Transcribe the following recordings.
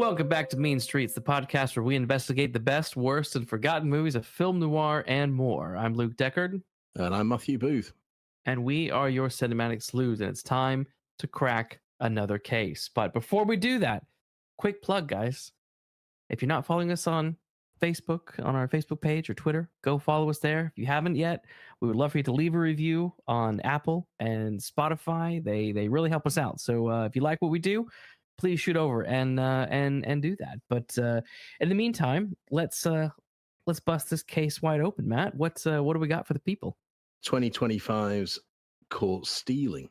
Welcome back to Mean Streets, the podcast where we investigate the best, worst, and forgotten movies of film noir and more. I'm Luke Deckard. And I'm Matthew Booth. And we are your cinematic sleuths, and it's time to crack another case. But before we do that, quick plug, guys. If you're not following us on Facebook, on our Facebook page or Twitter, go follow us there. If you haven't yet, we would love for you to leave a review on Apple and Spotify. They really help us out. So if you like what we do, please shoot over and do that. But in the meantime, let's bust this case wide open. Matt, what do we got for the people? 2025's Caught Stealing,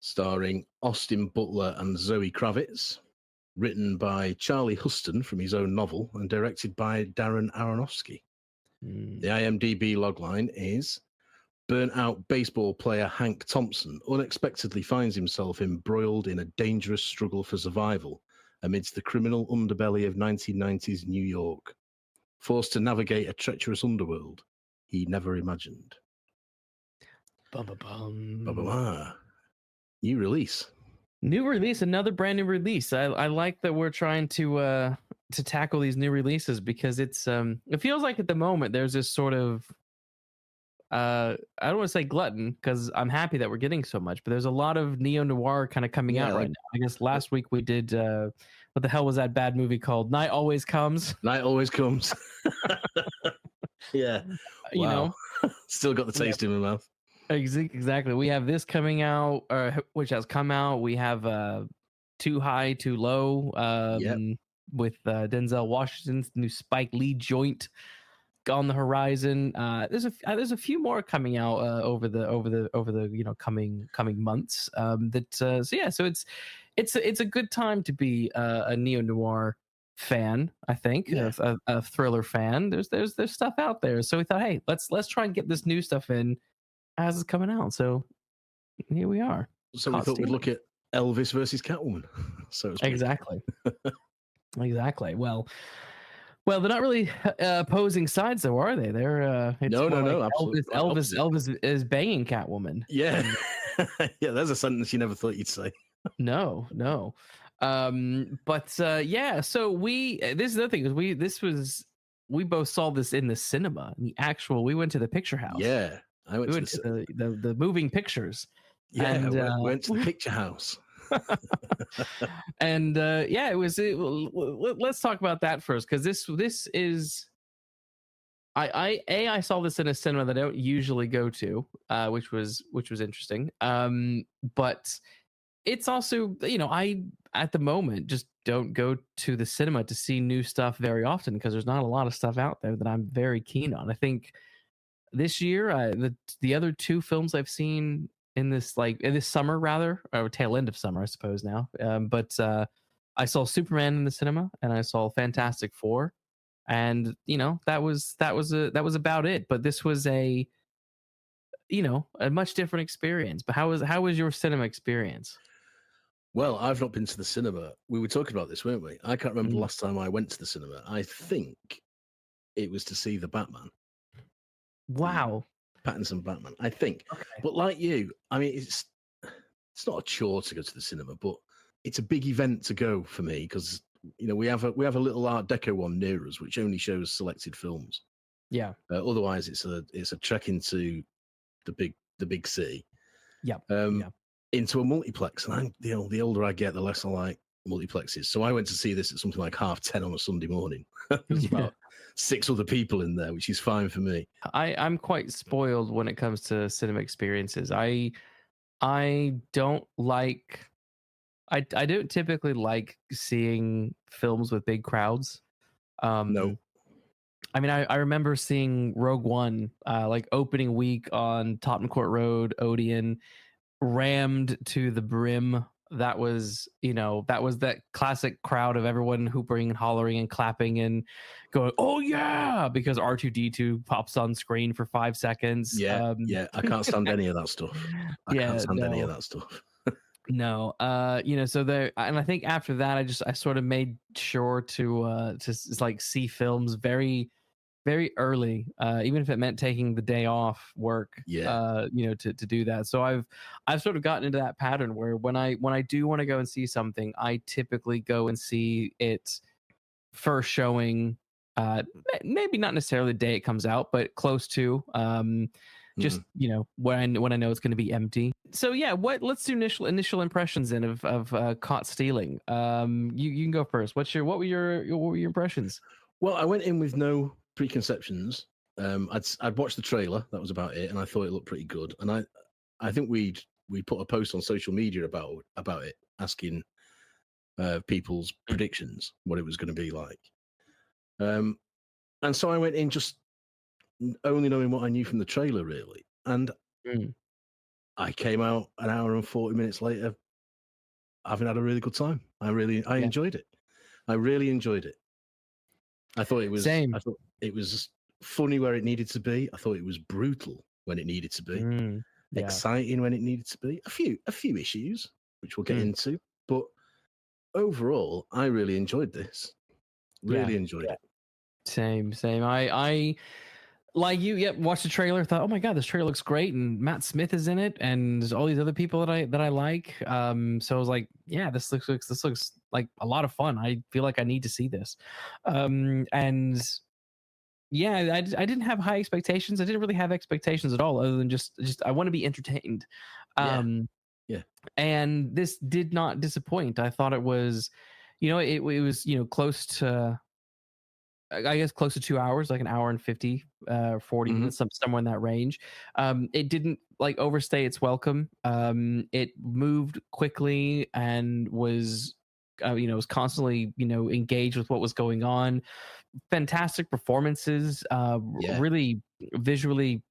starring Austin Butler and Zoe Kravitz, written by Charlie Huston from his own novel and directed by Darren Aronofsky. The IMDb logline is: burnt-out baseball player Hank Thompson unexpectedly finds himself embroiled in a dangerous struggle for survival amidst the criminal underbelly of 1990s New York, forced to navigate a treacherous underworld he never imagined. New release. Another brand new release. I like that we're trying to tackle these new releases because it's it feels like at the moment there's this sort of I don't want to say glutton because I'm happy that we're getting so much, but there's a lot of neo-noir kind of coming out right now. I guess last week we did what the hell was that bad movie called? Night Always Comes. Night Always Comes. Yeah. You know, still got the taste in my mouth. Exactly. We have this coming out, which has come out. We have Too High, Too Low with Denzel Washington's new Spike Lee joint on the horizon. There's a few more coming out over the coming months. So it's a good time to be a neo-noir fan, I think. A thriller fan. There's stuff out there. So we thought, hey, let's try and get this new stuff in as it's coming out. So here we are. So we thought we'd look at Elvis versus Catwoman. So exactly. Exactly. Well, they're not really opposing sides, though, are they? They're no, absolutely. Elvis is banging Catwoman. Yeah, yeah. That's a sentence you never thought you'd say. No. So this is the thing is we both saw this in the cinema. We went to the picture house. Yeah, we went to the moving pictures. Yeah, and went to the picture house. And let's talk about that first, because this is I saw this in a cinema that I don't usually go to, which was interesting. But it's also, I at the moment just don't go to the cinema to see new stuff very often because there's not a lot of stuff out there that I'm very keen on. I think this year the other two films I've seen in this summer, rather, or tail end of summer, I suppose now. But I saw Superman in the cinema, and I saw Fantastic Four, and that was about it. But this was a much different experience. But how was your cinema experience? Well, I've not been to the cinema. We were talking about this, weren't we? I can't remember the last time I went to the cinema. I think it was to see The Batman. Wow. Pattinson Batman, I think. Okay. But like you, I mean, it's not a chore to go to the cinema, but it's a big event to go for me because we have a little Art Deco one near us which only shows selected films. Yeah. Otherwise, it's a trek into the big city. Yeah. Into a multiplex, and the older I get, the less I like multiplexes. So I went to see this at something like 10:30 on a Sunday morning. There's about 6 other people in there, which is fine for me. I'm quite spoiled when it comes to cinema experiences. I don't typically like seeing films with big crowds. No. I mean, I remember seeing Rogue One opening week on Tottenham Court Road, Odeon, rammed to the brim. That was that classic crowd of everyone hooping and hollering and clapping and going, "Oh yeah!" because R2-D2 pops on screen for 5 seconds. Yeah, I can't stand any of that stuff. Any of that stuff. No, so there, and I think after that, I sort of made sure to see films very very early, even if it meant taking the day off work, to do that. So I've sort of gotten into that pattern where when I do want to go and see something, I typically go and see it first showing, maybe not necessarily the day it comes out, but close to, just when I know it's going to be empty. So yeah, let's do initial impressions then of Caught Stealing. You can go first. What were your impressions? Well, I went in with no preconceptions. I'd watched the trailer, that was about it, and I thought it looked pretty good. And I think we put a post on social media about it, asking people's predictions, what it was going to be like. And so I went in just only knowing what I knew from the trailer, really. And I came out an hour and 40 minutes later, having had a really good time. I enjoyed it. I really enjoyed it. I thought it was Same. I thought it was funny where it needed to be. I thought it was brutal when it needed to be. Exciting when it needed to be. A few issues, which we'll get into. But overall, I really enjoyed this. Really enjoyed it. Same. I like you. Watched the trailer. Thought, oh my god, this trailer looks great, and Matt Smith is in it, and there's all these other people that I like. So I was like, yeah, this looks like a lot of fun. I feel like I need to see this. And yeah, I didn't have high expectations. I didn't really have expectations at all, other than just I want to be entertained. And this did not disappoint. I thought it was, it was close to, I guess, close to 2 hours, like an hour and 50, 40 minutes, somewhere in that range. It didn't like overstay its welcome. It moved quickly and was, was constantly, engaged with what was going on. Fantastic performances, really visually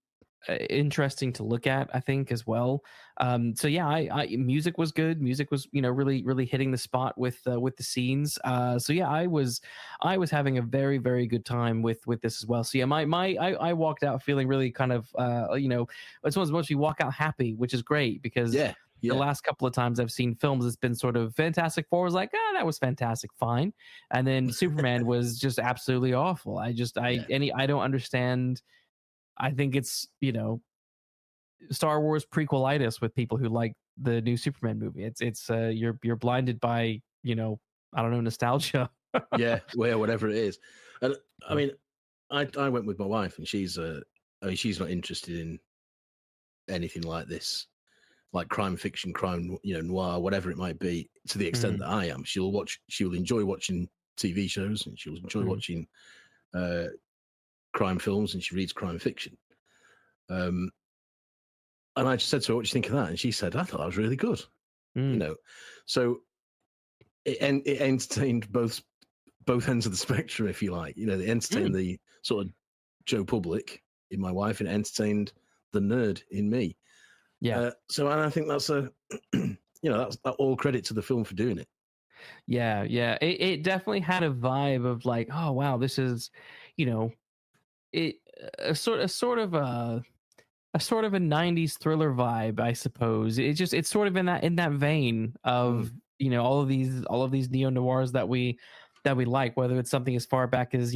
interesting to look at, I think, as well. So yeah, I music was good. Music was, really hitting the spot with the scenes. So yeah, I was having a very, very good time with this as well. So yeah, I walked out feeling really kind of, it's one of those you walk out happy, which is great because the last couple of times I've seen films, it's been sort of Fantastic Four was like, that was fantastic, fine, and then Superman was just absolutely awful. I don't understand. I think it's, Star Wars prequelitis with people who like the new Superman movie. It's you're blinded by, I don't know, nostalgia. Whatever it is. And I mean, I went with my wife, and she's not interested in anything like this, like crime fiction, crime, noir, whatever it might be, to the extent that I am. She'll enjoy watching TV shows, and she'll enjoy watching crime films, and she reads crime fiction. And I just said to her, "What do you think of that?" And she said, "I thought that was really good." So it entertained both ends of the spectrum, if you like. It entertained the sort of Joe Public in my wife, and it entertained the nerd in me. And I think that's that's all credit to the film for doing it. Yeah. It definitely had a vibe of like, oh wow, this is, a sort of a 90s thriller vibe, I suppose. It's sort of in that vein of all of these neo noirs that we like, whether it's something as far back as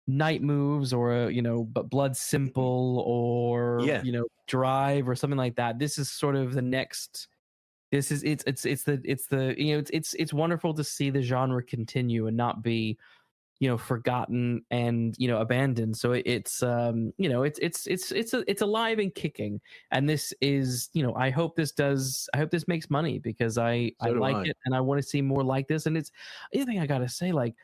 Night Moves, or but Blood Simple, or Drive, or something like that. This is sort of the next. It's wonderful to see the genre continue and not be forgotten and abandoned. So it's alive and kicking, and this is I hope this makes money, because I like it, and I want to see more like this. And it's the other thing I gotta say, like,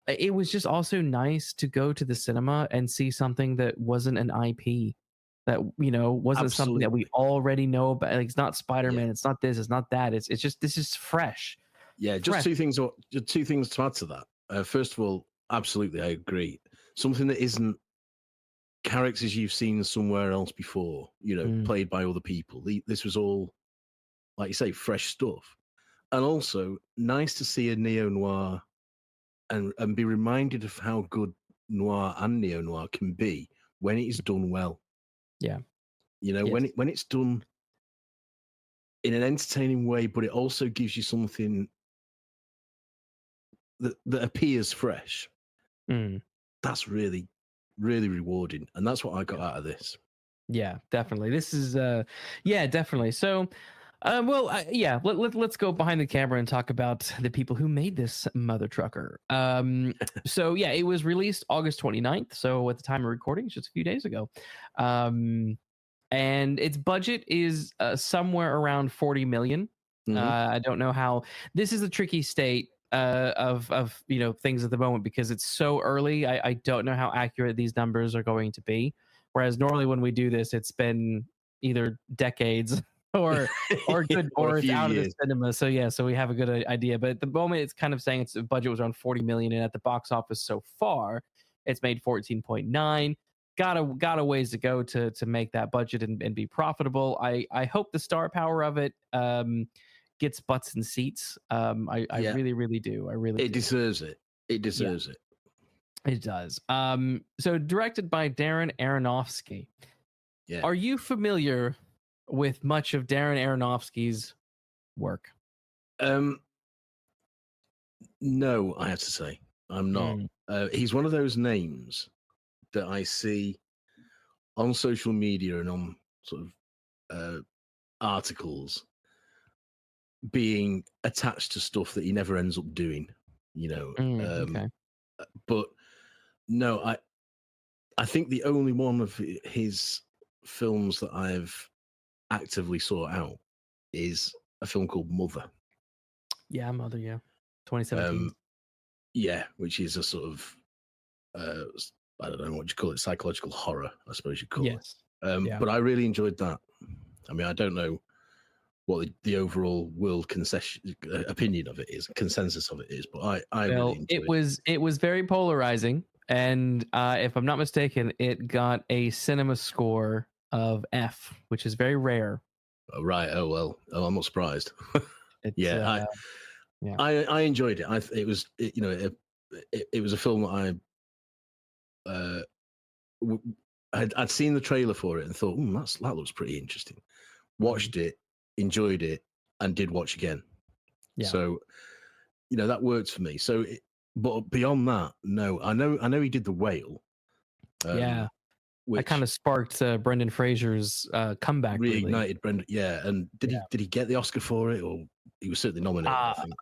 it was just also nice to go to the cinema and see something that wasn't an IP, that wasn't something that we already know about. Like, it's not Spider-Man, it's not this, it's not that, it's just, this is fresh. Just two things to add to that. First of all, absolutely, I agree. Something that isn't characters you've seen somewhere else before, played by other people. This was all, like you say, fresh stuff. And also, nice to see a neo-noir and be reminded of how good noir and neo-noir can be when it is done well. When it's done in an entertaining way, but it also gives you something that appears fresh. That's really really rewarding, and that's what I got out of this. Yeah, definitely. This is definitely. So let's go behind the camera and talk about the people who made this mother trucker. So yeah, it was released August 29th, so at the time of recording, it's just a few days ago. And its budget is somewhere around 40 million. I don't know how. This is a tricky state of things at the moment because it's so early. I don't know how accurate these numbers are going to be. Whereas normally when we do this, it's been either decades or good or it's out years. Of the cinema. So yeah, so we have a good idea. But at the moment, it's kind of saying its budget was around 40 million, and at the box office so far, it's made 14.9. Got a ways to go to make that budget and be profitable. I hope the star power of it gets butts and seats. I really, really do. It deserves it. It deserves it. It does. So directed by Darren Aronofsky. Yeah. Are you familiar with much of Darren Aronofsky's work? No, I have to say I'm not. He's one of those names that I see on social media and on sort of articles being attached to stuff that he never ends up doing, okay. But no, I think the only one of his films that I've actively sought out is a film called Mother. Yeah, Mother, 2017. Which is a sort of I don't know what you call it, psychological horror, I suppose you call it. But I really enjoyed that. I mean, I don't know what the overall world opinion of it is, consensus of it is, but I really enjoyed it. It was very polarizing, and if I'm not mistaken, it got a cinema score of F, which is very rare. Oh, right. Oh well. Oh, I'm not surprised. I enjoyed it. It was a film that I'd seen the trailer for it and thought, that looks pretty interesting. Watched it, enjoyed it, and did watch again. Yeah. So, that works for me. So, but beyond that, no. I know he did The Whale. Which kind of sparked Brendan Fraser's comeback. Reignited really. Brendan. Yeah, and did he get the Oscar for it, or he was certainly nominated? I think.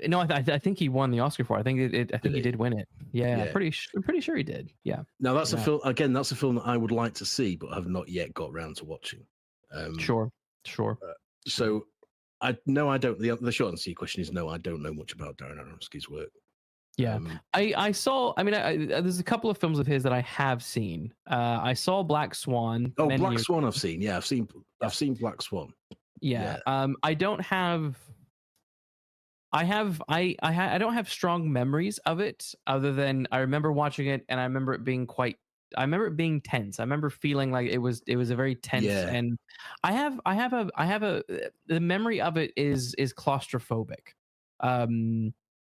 No, I think he won the Oscar for it. I think he did win it. Yeah. Pretty sure he did. Yeah. Now that's a film. Again, that's a film that I would like to see, but have not yet got around to watching. Sure. So I don't. The short answer to your question is no. I don't know much about Darren Aronofsky's work. Yeah, I saw. I mean, there's a couple of films of his that I have seen. I saw Black Swan. Oh, Black Swan, I've seen. Yeah, I've seen Black Swan. Yeah. I don't have. I don't have strong memories of it, other than I remember watching it and I remember it being tense. I remember feeling like it was a very tense, and the memory of it is claustrophobic.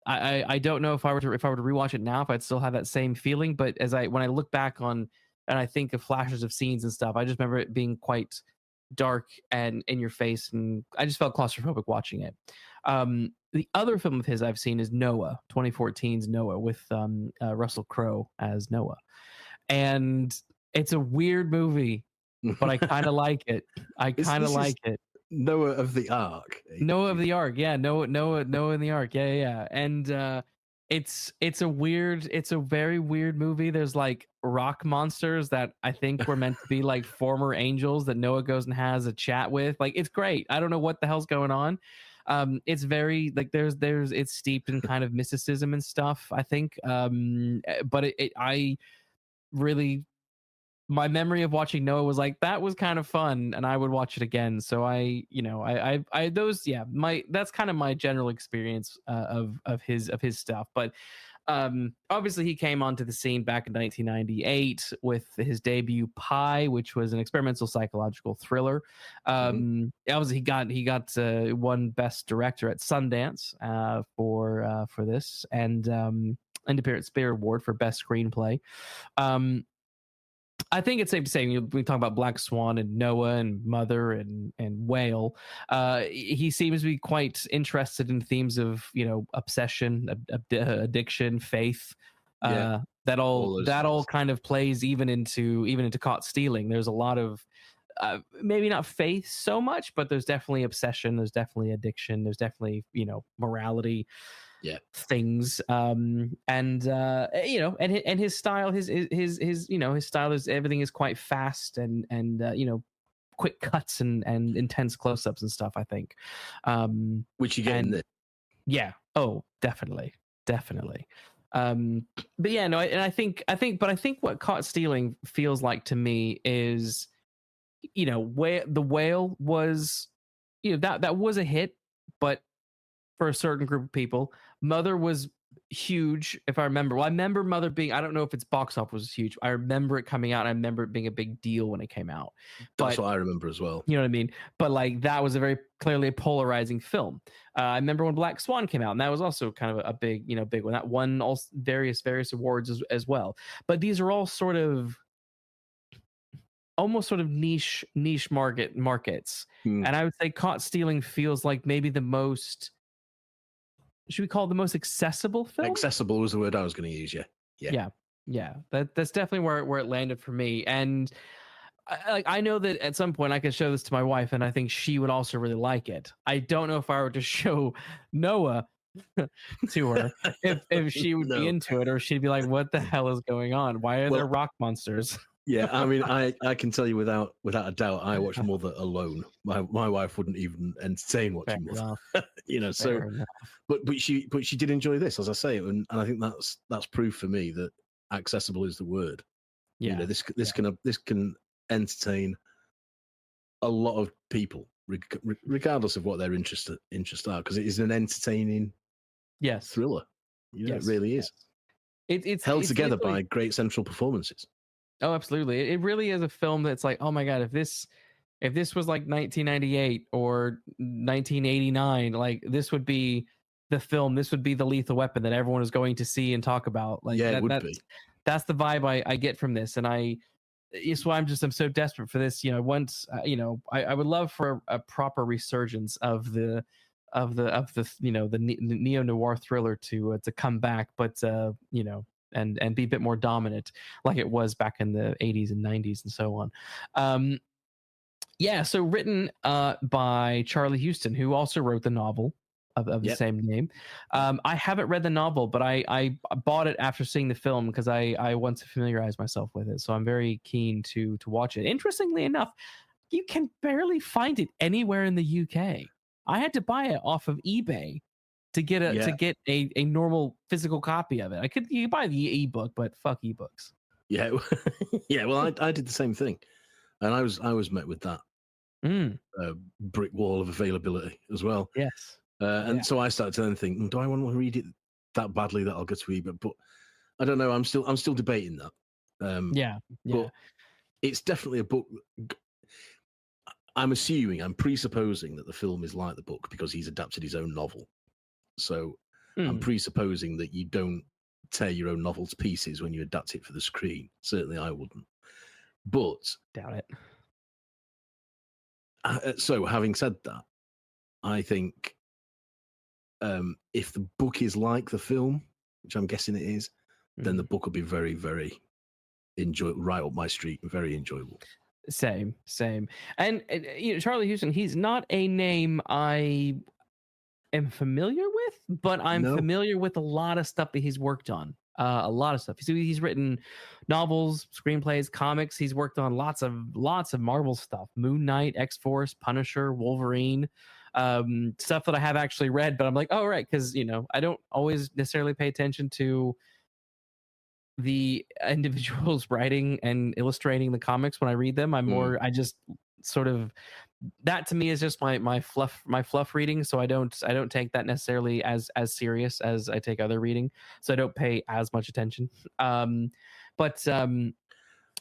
I don't know if I were to rewatch it now, if I'd still have that same feeling. But when I look back on and I think of flashes of scenes and stuff, I just remember it being quite dark and in your face, and I just felt claustrophobic watching it. The other film of his I've seen is Noah, 2014's Noah, with Russell Crowe as Noah, and it's a weird movie, but I kind of like it. Noah of the Ark. Noah of the Ark, yeah. Noah in the Ark, yeah. And it's a very weird movie. There's like rock monsters that I think were meant to be like former angels that Noah goes and has a chat with. Like, it's great. I don't know what the hell's going on. It's very like it's steeped in kind of mysticism and stuff, I think. But I really, my memory of watching Noah was like, that was kind of fun, and I would watch it again. So that's kind of my general experience of his stuff. But obviously he came onto the scene back in 1998 with his debut Pi, which was an experimental psychological thriller. Obviously he got won Best Director at Sundance for this, and Independent Spirit Award for Best Screenplay. I think it's safe to say we talk about Black Swan and Noah and Mother and Whale. He seems to be quite interested in themes of obsession, addiction, faith, that all those that all things. kind of plays even into caught stealing. There's a lot of maybe not faith so much, but there's definitely obsession, there's definitely addiction, there's definitely morality things. And and his style, his style is, everything is quite fast and quick cuts and intense close-ups and stuff, I think. Which you get in this. Yeah. Oh, definitely. But yeah, no, I think what Caught Stealing feels like to me is, where The Whale was, that was a hit, but for a certain group of people. Mother was huge, if I remember. Well, I remember Mother being, I don't know if its box office was huge. I remember it coming out. And I remember it being a big deal when it came out. That's what I remember as well. You know what I mean? But like, that was a very clearly a polarizing film. I remember when Black Swan came out, and that was also kind of a big one. That won all various awards as well. But these are all sort of almost sort of niche markets. And I would say Caught Stealing feels like maybe the most, should we call it the most accessible film? Accessible was the word I was going to use. Yeah. That's definitely where it landed for me. And I know that at some point I could show this to my wife, and I think she would also really like it. I don't know if I were to show Noah to her if she would be into it, or she'd be like, "What the hell is going on? Why are there rock monsters?" Yeah, I mean, I can tell you without a doubt, I watch Mother alone. My wife wouldn't even entertain watching Mother. But she did enjoy this, as I say, and I think that's proof for me that accessible is the word. Yeah, this can entertain a lot of people, regardless of what their interests are, because it is an entertaining thriller. It really is. It's held together by great central performances. Oh, absolutely. It really is a film that's like, oh my God, if this was like 1998 or 1989, like this would be the film, this would be the Lethal Weapon that everyone is going to see and talk about. Like, it would be. That's the vibe I get from this. And it's why I'm so desperate for this. Once, I would love for a proper resurgence of the neo-noir thriller to come back, but and be a bit more dominant like it was back in the 80s and 90s and so on. So written by Charlie Huston, who also wrote the novel of the same name. I haven't read the novel, but I bought it after seeing the film because I want to familiarize myself with it. So I'm very keen to watch it. Interestingly enough, you can barely find it anywhere in the UK. I had to buy it off of eBay to get a normal physical copy of it. You could buy the ebook, but fuck ebooks. Yeah, yeah. Well, I did the same thing, and I was met with that brick wall of availability as well. Yes, so I started to then think, do I want to read it that badly that I'll go to eBay? But I don't know. I'm still debating that. Yeah. But it's definitely a book. I'm presupposing that the film is like the book because he's adapted his own novel. So I'm presupposing that you don't tear your own novel to pieces when you adapt it for the screen. Certainly I wouldn't. But doubt it. So having said that, I think if the book is like the film, which I'm guessing it is, then the book will be very, very enjoyable, right up my street, and very enjoyable. Same. And Charlie Huston, he's not a name I am familiar with, but I'm familiar with a lot of stuff that he's worked on. A lot of stuff. He's written novels, screenplays, comics. He's worked on lots of Marvel stuff: Moon Knight, X-Force, Punisher, Wolverine. Stuff that I have actually read, but I'm like, oh right, because I don't always necessarily pay attention to the individuals writing and illustrating the comics when I read them. I just sort of, that to me is just my fluff reading. So I don't take that necessarily as serious as I take other reading. So I don't pay as much attention.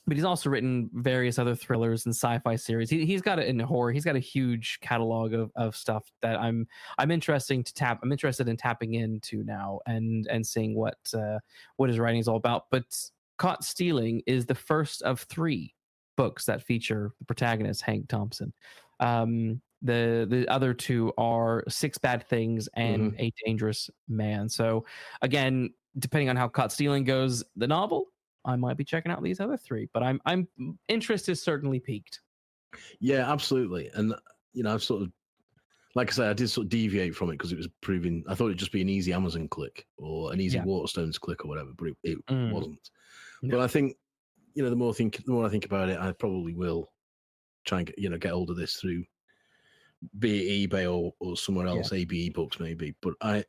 But he's also written various other thrillers and sci-fi series. He's got it in horror. He's got a huge catalog of stuff that I'm interested in tapping into now and seeing what his writing is all about. But Caught Stealing is the first of 3 books that feature the protagonist, Hank Thompson. The other 2 are 6 Bad Things and A Dangerous Man. So again, depending on how Caught Stealing goes, the novel, I might be checking out these other three. But I'm interest is certainly peaked. Yeah, absolutely. And I've sort of, like I say, I did sort of deviate from it because it was proving. I thought it'd just be an easy Amazon click or an easy Waterstones click or whatever, but it wasn't. No. But I think, the more I think about it, I probably will try and get hold of this through, be it eBay or somewhere else, ABE books maybe. But I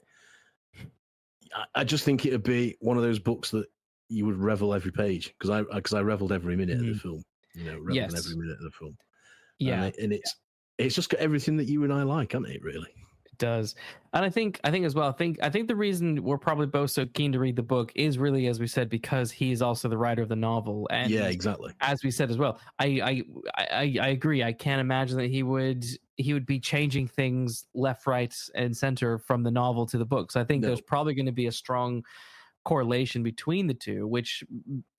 just think it'd be one of those books that you would revel every page because I reveled every minute of the film. Reveled every minute of the film. Yeah, and it's just got everything that you and I like, hasn't it? Really, it does. And I think as well. I think the reason we're probably both so keen to read the book is really, as we said, because he's also the writer of the novel. And yeah, exactly. As we said as well, I agree. I can't imagine that he would be changing things left, right, and center from the novel to the book. So I think there's probably going to be a strong correlation between the two, which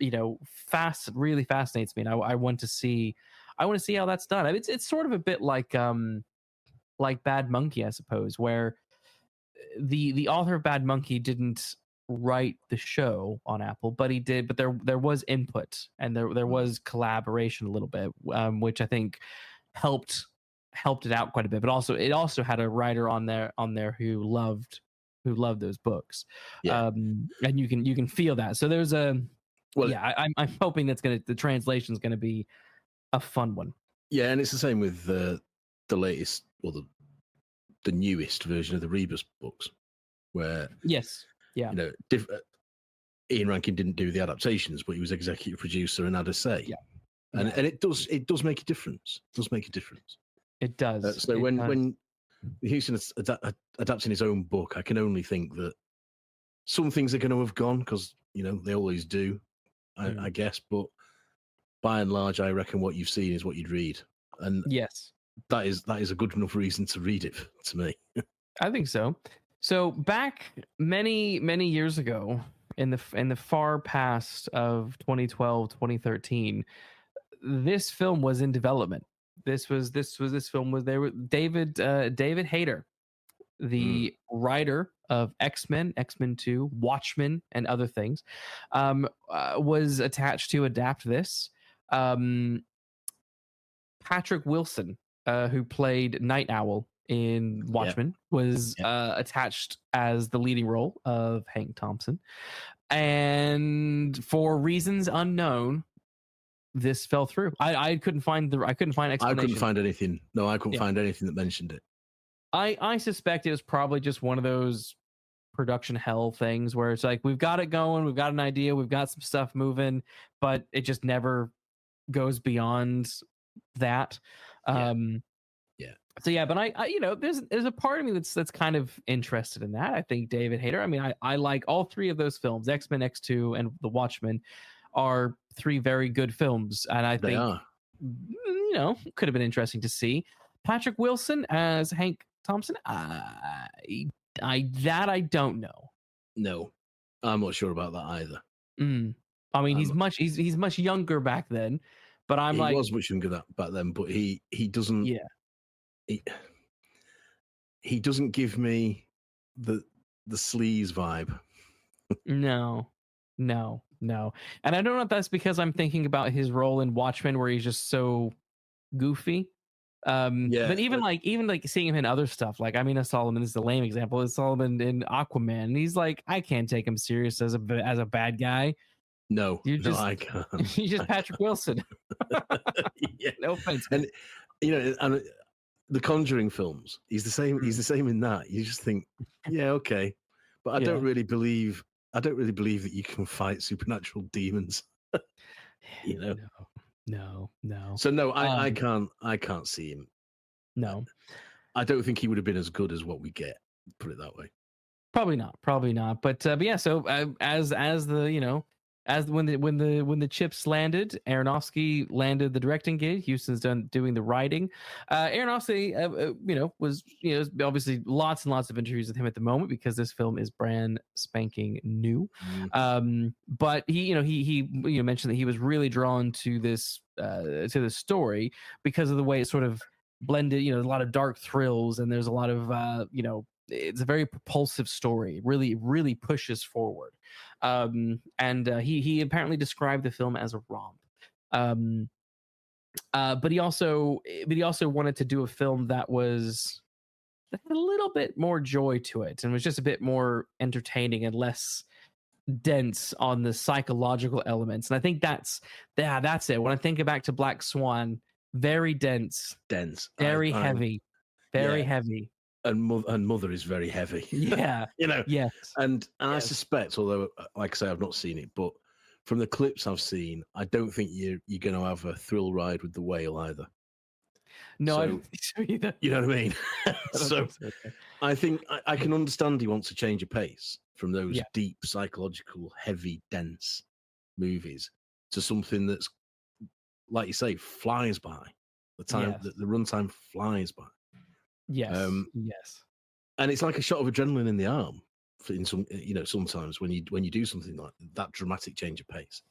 really fascinates me. And I want to see how that's done. I mean, it's sort of a bit like Bad Monkey, I suppose, where the author of Bad Monkey didn't write the show on Apple, but he did. But there was input and there was collaboration a little bit, which I think helped it out quite a bit. But it also had a writer on there who loved those books, and you can feel that. So there's I'm hoping the translation's gonna be a fun one. Yeah, and it's the same with the latest or the newest version of the Rebus books, where Ian Rankin didn't do the adaptations, but he was executive producer and had a say. Yeah, and it does make a difference. It does make a difference. It does. So when Huston is adapting his own book, I can only think that some things are going to have gone because they always do, I guess. But by and large, I reckon what you've seen is what you'd read, and yes, that is a good enough reason to read it to me. I think so. So back many years ago, in the far past of 2012, 2013, this film was in development. This film was there with David Hayter, the writer of X-Men, X-Men 2, Watchmen, and other things, was attached to adapt this. Patrick Wilson, who played Night Owl in Watchmen, was attached as the leading role of Hank Thompson, and for reasons unknown, this fell through. I couldn't find explanation. I couldn't find anything. No, I couldn't find anything that mentioned it. I suspect it was probably just one of those production hell things where it's like, we've got it going, we've got an idea, we've got some stuff moving, but it just never goes beyond that. So but I there's a part of me that's kind of interested in that. I think David Hayter, I mean, I like all three of those films, X-Men, X2, and The Watchmen are three very good films, and I think could have been interesting to see Patrick Wilson as Hank Thompson. I don't know. No, I'm not sure about that either. I mean, he's much younger back then, but he was much younger back then. But he doesn't. Yeah. He doesn't give me the sleaze vibe. No. And I don't know if that's because I'm thinking about his role in Watchmen, where he's just so goofy. But even seeing him in other stuff, like Solomon is the lame example. Is Solomon in Aquaman? And he's like, I can't take him serious as a bad guy. No, I can't. He's just Patrick Wilson. No offense. And and the Conjuring films, he's the same. He's the same in that. You just think, yeah, okay, but I don't really believe that you can fight supernatural demons. No. So no, I can't see him. No, I don't think he would have been as good as what we get. Put it that way. Probably not. But yeah. So as when the chips landed, Aronofsky landed the directing gig. Huston's doing the writing. Aronofsky, was obviously lots and lots of interviews with him at the moment because this film is brand spanking new. But he mentioned that he was really drawn to this story because of the way it sort of blended. A lot of dark thrills, and there's a lot of it's a very propulsive story. Really, really pushes forward. And he apparently described the film as a romp. But he also wanted to do a film that had a little bit more joy to it and was just a bit more entertaining and less dense on the psychological elements. And I think that's it. When I think back to Black Swan, very dense, very heavy, heavy. And Mother is very heavy. Yeah. Yes. And I suspect, although like I say, I've not seen it, but from the clips I've seen, I don't think you're going to have a thrill ride with the whale either. No, I don't think so either. You know what I mean? I think I can understand he wants to change a pace from those deep, psychological, heavy, dense movies to something that's, like you say, flies by. The time, the runtime flies by. Yes. Yes. And it's like a shot of adrenaline in the arm. In some, sometimes when you do something like that dramatic change of pace,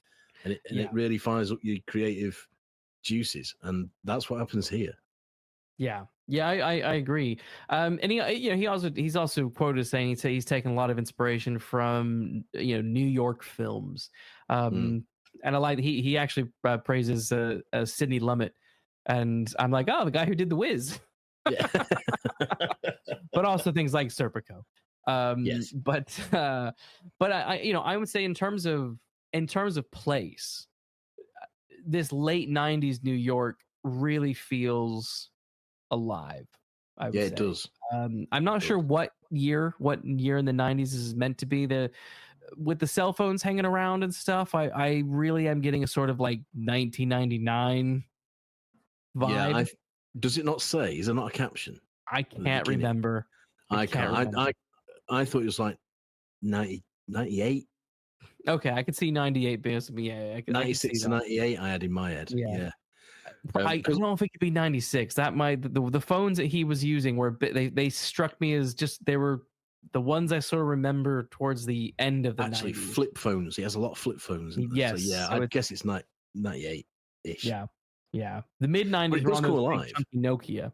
and it really fires up your creative juices, and that's what happens here. Yeah, I agree. And he's also quoted as saying he's taken a lot of inspiration from New York films. And I like he actually praises Sidney Lumet, and I'm like, oh, the guy who did The Wiz. Yeah. But also things like Serpico. Yes. But I would say in terms of place, this late 90s New York really feels alive. I would say. It does. I'm not sure what year in the 90s is meant to be. With the cell phones hanging around and stuff, I really am getting a sort of like 1999 vibe. Yeah, does it not say? Is there not a caption? I can't remember. I can't. I thought it was like 98. Okay, I could see 98 because 96 to 98 I had in my head. Yeah. I don't know if it could be 96. That might the phones that he was using were they struck me as just they were the ones I sort of remember towards the end of the 90s. Flip phones. He has a lot of flip phones. Yes. So, I guess it's 98-ish. Yeah. Yeah. The mid 90s were on those big chunky Nokia.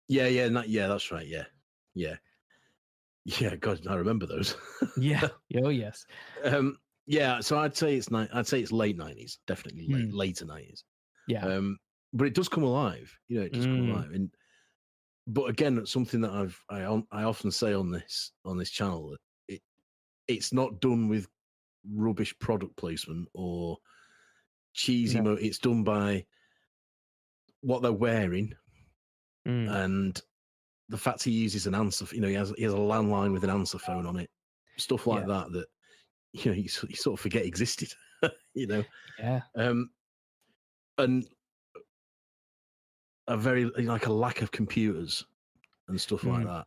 Yeah, that's right. Yeah. Yeah, God, I remember those. Yeah. Oh, yes. So I'd say it's late 90s, definitely later 90s. Yeah. But it does come alive. It does come alive. But again, something that I often say on this channel, that it's not done with rubbish product placement or cheesy. No. It's done by what they're wearing and the fact he uses an answer. He has a landline with an answer phone on it, stuff like that you sort of forget existed. Yeah. And a very like a lack of computers and stuff like that.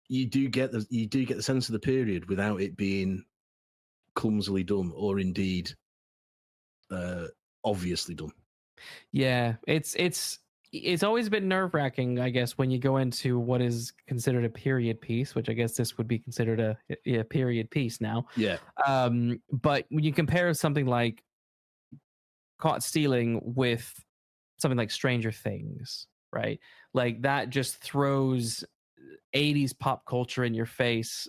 You do get the sense of the period without it being clumsily done or indeed obviously done. Yeah, it's always been nerve-wracking, I guess, when you go into what is considered a period piece, which I guess this would be considered a period piece now. Yeah. But when you compare something like Caught Stealing with something like Stranger Things, right? Like that just throws 80s pop culture in your face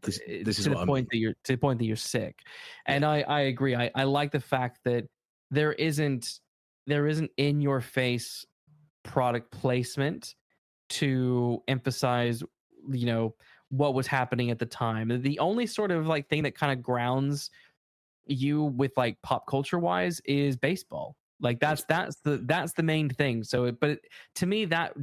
this is to the point that you're sick. And I agree. I like the fact that there isn't in your face product placement to emphasize what was happening at the time. The only sort of like thing that kind of grounds you with like pop culture wise is baseball. Like that's the main thing. So to me that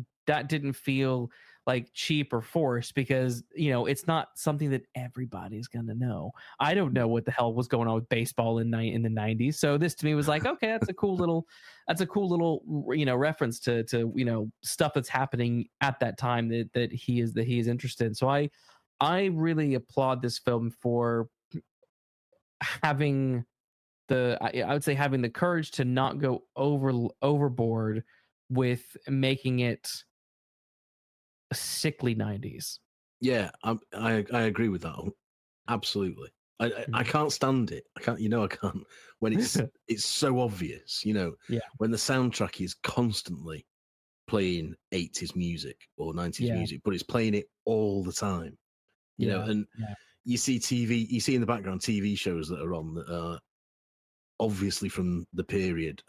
didn't feel like cheap or forced because it's not something that everybody's gonna know. I don't know what the hell was going on with baseball in the 90s. So this to me was like, okay, that's a cool little reference to stuff that's happening at that time that he is interested in. So I really applaud this film for having having the courage to not go overboard with making it a sickly 90s. Yeah, I agree with that. Absolutely. I can't stand it. I can't when it's so obvious, when the soundtrack is constantly playing 80s music or 90s Yeah. music, but it's playing it all the time. You know, and you see in the background TV shows that are on that are obviously from the period.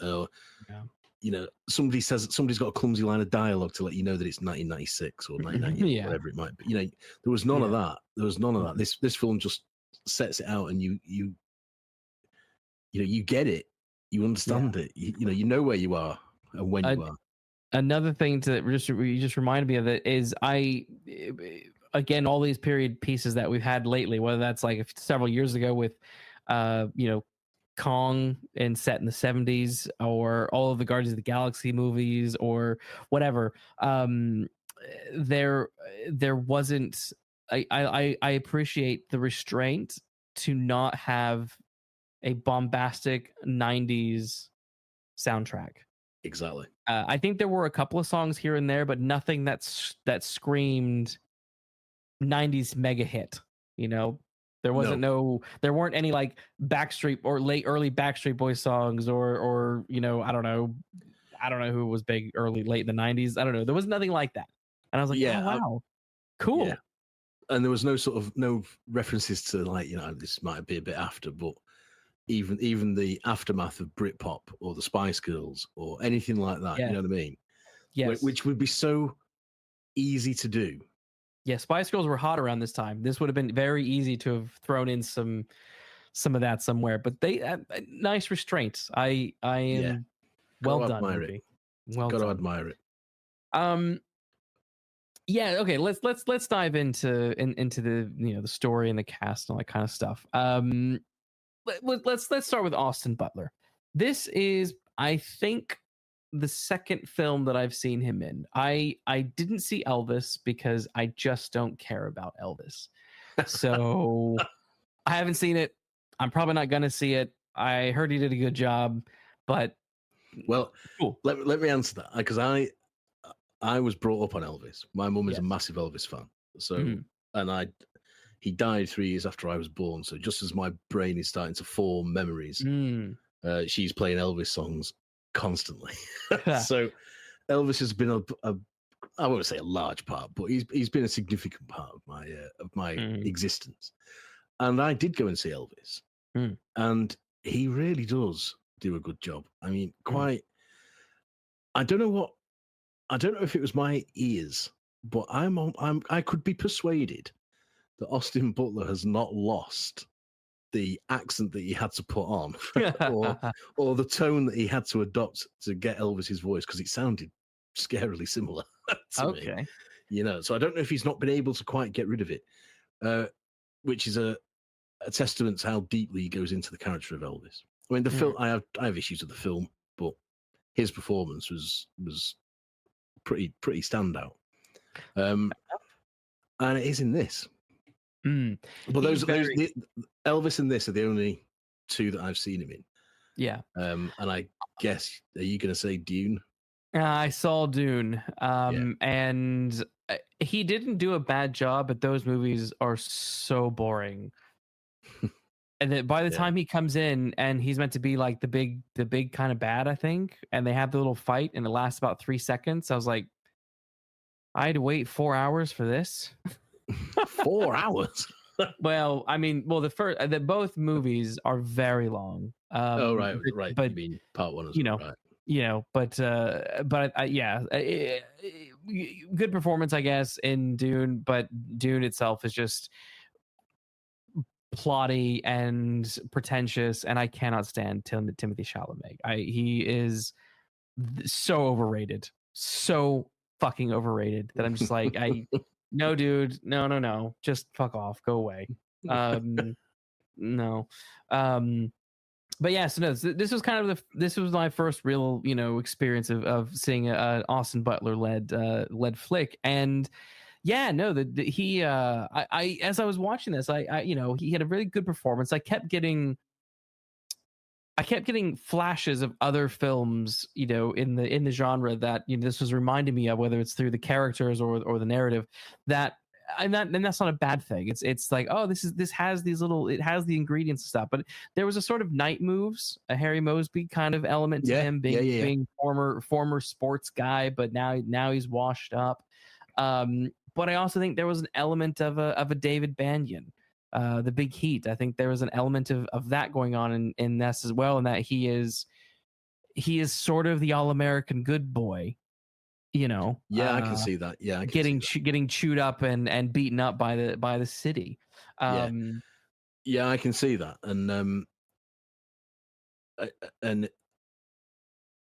You know, somebody's got a clumsy line of dialogue to let you know that it's 1996 or 1998, whatever it might be. You know, there was none of that. There was none of that. This film just sets it out, and you get it, you understand it. You know where you are and when you are. Another thing you just reminded me of it is again, all these period pieces that we've had lately, whether that's like several years ago with Kong and set in the 70s, or all of the Guardians of the Galaxy movies, or whatever. There wasn't. I appreciate the restraint to not have a bombastic 90s soundtrack. Exactly. I think there were a couple of songs here and there, but nothing that screamed 90s mega hit. You know, there weren't any like Backstreet or early Backstreet Boys songs, or I don't know who was big late in the 90s. I don't know. There was nothing like that, and I was like, oh wow, cool. Yeah. And there was no references to like, this might be a bit after, but even the aftermath of Britpop or the Spice Girls or anything like that. You know what I mean? Yes. Which would be so easy to do. Yeah, Spice Girls were hot around this time. This would have been very easy to have thrown in some of that somewhere. But they nice restraints. I am well done. Movie. Well done. Gotta admire it. Yeah. Okay. Let's dive into the the story and the cast and all that kind of stuff. Let's start with Austin Butler. This is, I think, the second film that I've seen him in. I didn't see Elvis because I just don't care about Elvis. So I haven't seen it. I'm probably not going to see it. I heard he did a good job, but well, cool. Let me answer that, because I was brought up on Elvis. My mum is a massive Elvis fan. So and he died 3 years after I was born. So just as my brain is starting to form memories, she's playing Elvis songs constantly. So Elvis has been I won't say a large part, but he's been a significant part of my existence. And I did go and see Elvis, and he really does do a good job. I mean, I don't know if it was my ears, but I could be persuaded that Austin Butler has not lost the accent that he had to put on, or the tone that he had to adopt to get Elvis's voice, because it sounded scarily similar to me. So I don't know if he's not been able to quite get rid of it, which is a testament to how deeply he goes into the character of Elvis. I mean, the film, I have issues with the film, but his performance was pretty standout. And it is in this. But Elvis and this are the only two that I've seen him in. Yeah. And I guess, are you going to say Dune? I saw Dune. And he didn't do a bad job, but those movies are so boring. And then by the time he comes in, and he's meant to be like the big kind of bad, I think, and they have the little fight and it lasts about 3 seconds. I was like, I had to wait 4 hours for this. 4 hours. Well, I mean, both movies are very long. Right. But you mean part one as well, right. Good performance, I guess, in Dune. But Dune itself is just plotty and pretentious, and I cannot stand Timothy Chalamet. He is so overrated, so fucking overrated, that I'm just like, no, dude, no, just fuck off, go away. No. But yeah, so no, this was kind of this was my first real experience of seeing an Austin Butler led flick. And yeah, no, he I as I was watching this, I he had a really good performance. I kept getting flashes of other films, in the genre that this was reminding me of, whether it's through the characters or the narrative, that and that's not a bad thing. It's like, oh, this has these little, it has the ingredients and stuff. But there was a sort of night moves, a Harry Mosby kind of element to him being former sports guy, but now he's washed up. But I also think there was an element of a David Banyan, the Big Heat. I think there was an element of that going on in this as well, and that he is sort of the all-American good boy, you know. Yeah, I can see that. Yeah, I can getting chewed up and beaten up by the city. Yeah, I can see that, and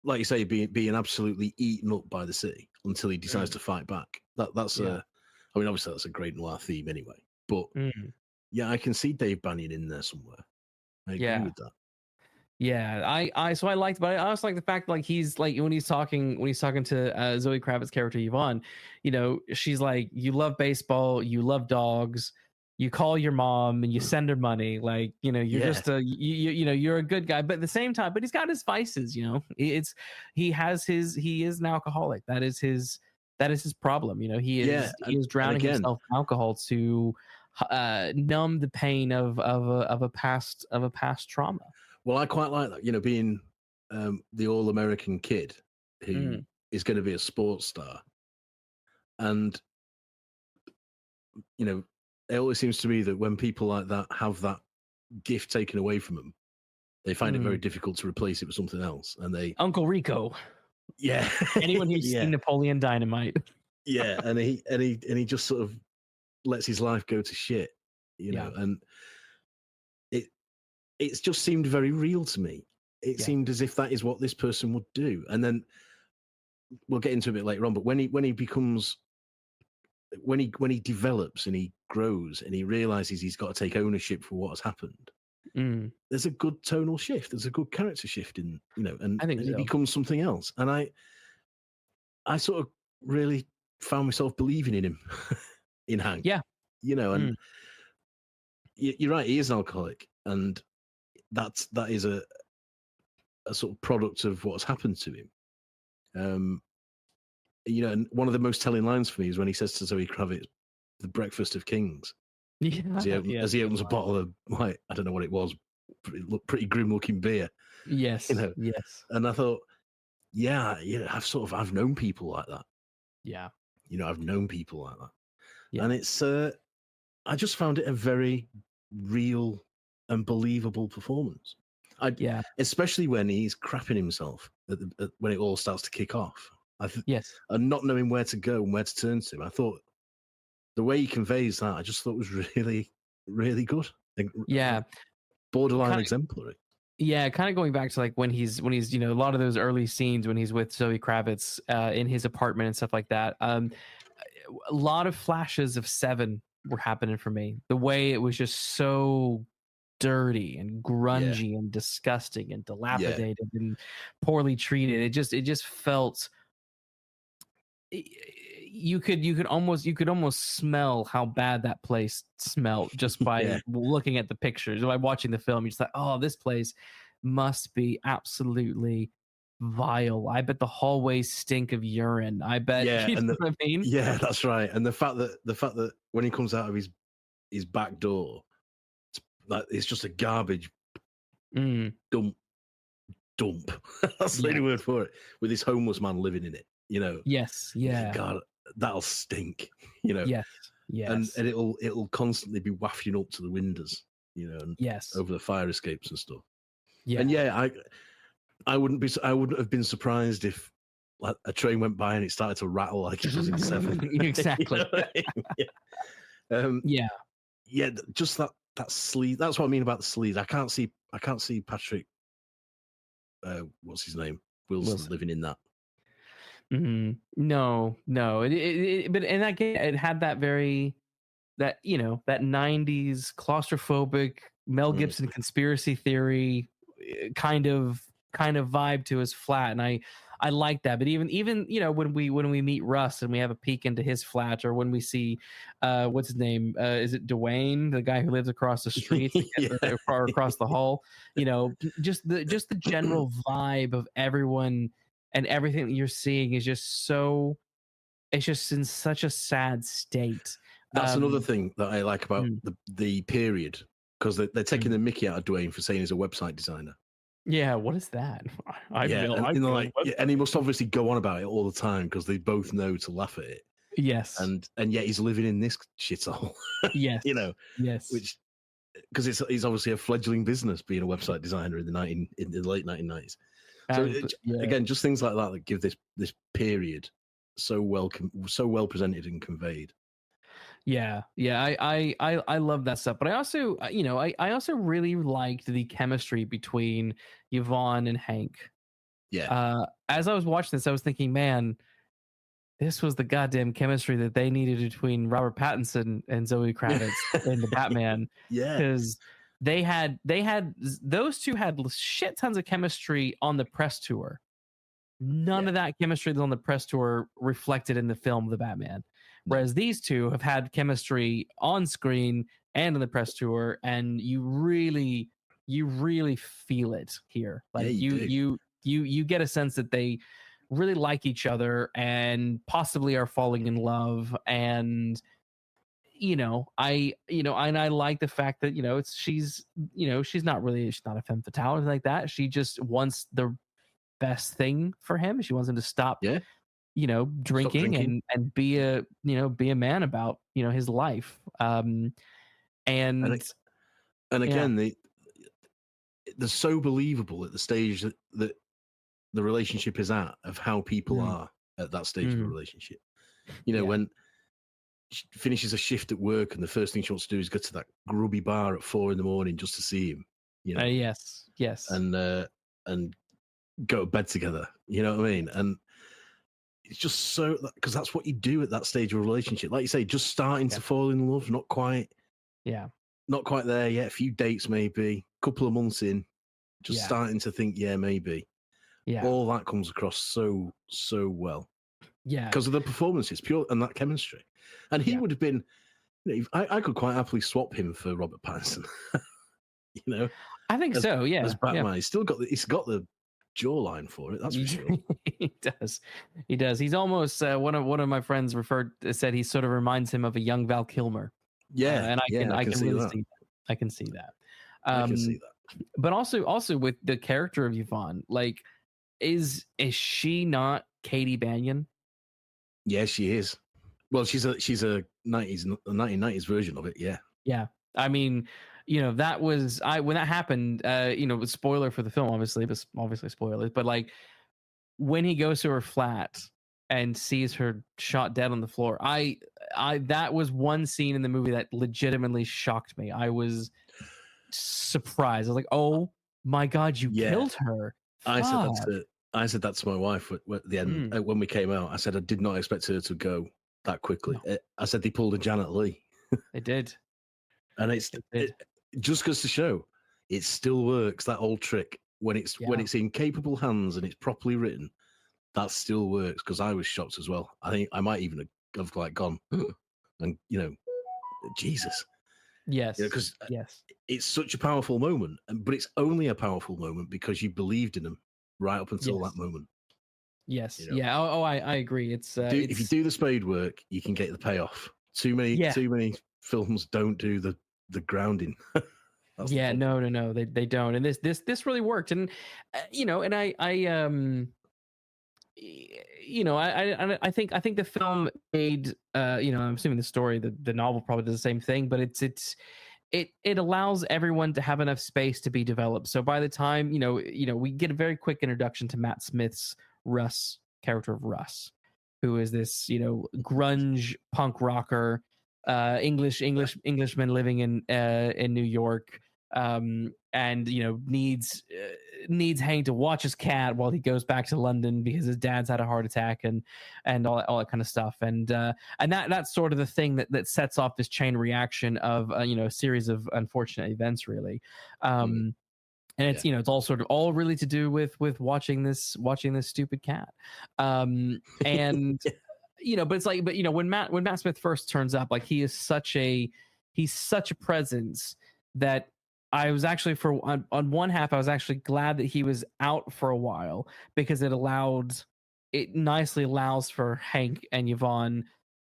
like you say, being absolutely eaten up by the city until he decides to fight back. That's I mean, obviously that's a great noir theme anyway. But yeah, I can see Dave Banyan in there somewhere. I agree with that. Yeah, I liked, but I also like the fact like he's like when he's talking to Zoe Kravitz character Yvonne, you know, she's like, you love baseball, you love dogs, you call your mom and you send her money, like, you know, you're just you know, you're a good guy, but at the same time, but he's got his vices, you know. He is an alcoholic. That is his problem, you know. He is drowning himself in alcohol to numb the pain of a past trauma. Well, I quite like that, you know, being the all-American kid who is going to be a sports star. And, you know, it always seems to me that when people like that have that gift taken away from them, they find it very difficult to replace it with something else. And they Uncle Rico. Yeah. Anyone who's seen Napoleon Dynamite. Yeah, and he just sort of lets his life go to shit, you know, and it's just seemed very real to me. It seemed as if that is what this person would do. And then we'll get into it a bit later on, but when he becomes, when he develops and he grows and he realizes he's got to take ownership for what has happened, there's a good tonal shift. There's a good character shift in, you know, and he becomes something else. And I sort of really found myself believing in him, in Hank. Yeah. You know, and you're right, he is an alcoholic, and that is a sort of product of what's happened to him. You know, and one of the most telling lines for me is when he says to Zoe Kravitz, "The breakfast of kings." Yeah, as he opens a bottle of, like, I don't know what it was, pretty grim looking beer. Yes, you know? yes. And I thought, I've known people like that. Yeah, you know, I've known people like that, and it's I just found it a very real and believable performance. Especially when he's crapping himself when it all starts to kick off. And not knowing where to go and where to turn to. I thought the way he conveys that, I just thought was really, really good. Borderline exemplary. Yeah, kind of going back to like when he's you know, a lot of those early scenes when he's with Zoe Kravitz in his apartment and stuff like that. A lot of flashes of Seven were happening for me. The way it was just so dirty and grungy and disgusting and dilapidated and poorly treated. It just felt. You could almost smell how bad that place smelled just by looking at the pictures. By watching the film, you're just like, oh, this place must be absolutely vile. I bet the hallways stink of urine. I bet. You know what I mean? Yeah, that's right. And the fact that when he comes out of his back door, it's just a garbage dump. That's the only word for it. With this homeless man living in it, you know. Yes. Yeah. God, that'll stink. You know. Yes. And it'll constantly be wafting up to the windows, you know, and over the fire escapes and stuff. Yeah. And I wouldn't have been surprised if like a train went by and it started to rattle like it was in Seven. Exactly. Just that sleaze. That's what I mean about the sleaze. I can't see Patrick. What's his name? Wilson living in that. No. But in that game, it had that that 90s claustrophobic Mel Gibson conspiracy theory kind of vibe to his flat, and I like that. But even you know, when we meet Russ and we have a peek into his flat, or when we see what's his name, is it Dwayne, the guy who lives across the street or across the hall, you know, just the general vibe of everyone and everything that you're seeing is just so, it's just in such a sad state That's another thing that I like about the period, because they're taking the mickey out of Dwayne for saying he's a website designer. Yeah, what is that? And he must obviously go on about it all the time because they both know to laugh at it. Yes, and yet he's living in this shithole. Yes, yes, which because he's obviously a fledgling business being a website designer in the late 1990s. So again, just things like that give this period so well presented and conveyed. Yeah, I love that stuff. But I also, I also really liked the chemistry between Yvonne and Hank. Yeah. As I was watching this, I was thinking, man, this was the goddamn chemistry that they needed between Robert Pattinson and Zoe Kravitz in the Batman. Yeah, because those two had shit tons of chemistry on the press tour. None of that chemistry that's on the press tour reflected in the film The Batman. Whereas these two have had chemistry on screen and in the press tour, and you really feel it here. Like you get a sense that they really like each other and possibly are falling in love. And I like the fact that she's not a femme fatale or anything like that. She just wants the best thing for him. She wants him to stop drinking and be a man about his life. And again, they're so believable at the stage that the relationship is at, of how people are at that stage of a relationship. When she finishes a shift at work and the first thing she wants to do is go to that grubby bar at 4 a.m. just to see him. Yes, and go to bed together. You know what I mean? And it's just so, because that's what you do at that stage of a relationship. Like you say, just starting to fall in love, not quite there yet. A few dates, maybe a couple of months in, just starting to think, maybe. Yeah, all that comes across so well. Yeah, because of the performances, pure and that chemistry. And he would have been. I could quite happily swap him for Robert Pattinson. I think so. Yeah, as Batman, he's got the jawline for it. That's for sure. He does. He's almost one of my friends said he sort of reminds him of a young Val Kilmer. Yeah, and I can see that. I can see that. But also with the character of Yvonne, like, is she not Katie Banyan? Yeah, she is. Well, she's a 1990s version of it. Yeah. Yeah. I mean, that was when that happened, spoiler for the film, obviously spoilers, but like when he goes to her flat and sees her shot dead on the floor, I that was one scene in the movie that legitimately shocked me. I was surprised. I was like, oh my God, you killed her. I said that to my wife at the end when we came out. I said I did not expect her to go that quickly. No. I said they pulled a Janet Leigh. They did. And it just goes to show it still works, that old trick. When it's in capable hands and it's properly written, that still works. Because I was shocked as well. I think I might even have gone and Jesus. Yes. Because it's such a powerful moment, but it's only a powerful moment because you believed in them right up until that moment. Yes. Yeah. Oh, I agree. If you do the spade work, you can get the payoff. Too many films don't do the grounding. No, they don't. And this really worked. And and I think the film made I'm assuming the story, the novel probably does the same thing, but it allows everyone to have enough space to be developed. So by the time we get a very quick introduction to Matt Smith's character of Russ, who is this grunge punk rocker, Englishman living in New York, and needs Hank to watch his cat while he goes back to London because his dad's had a heart attack and all that kind of stuff, and that's sort of the thing that sets off this chain reaction of a series of unfortunate events, really. And it's it's all really to do with watching this stupid cat, and but it's like, when Matt Smith first turns up, like he's such a presence that I was actually on one half I was actually glad that he was out for a while, because it nicely allows for Hank and Yvonne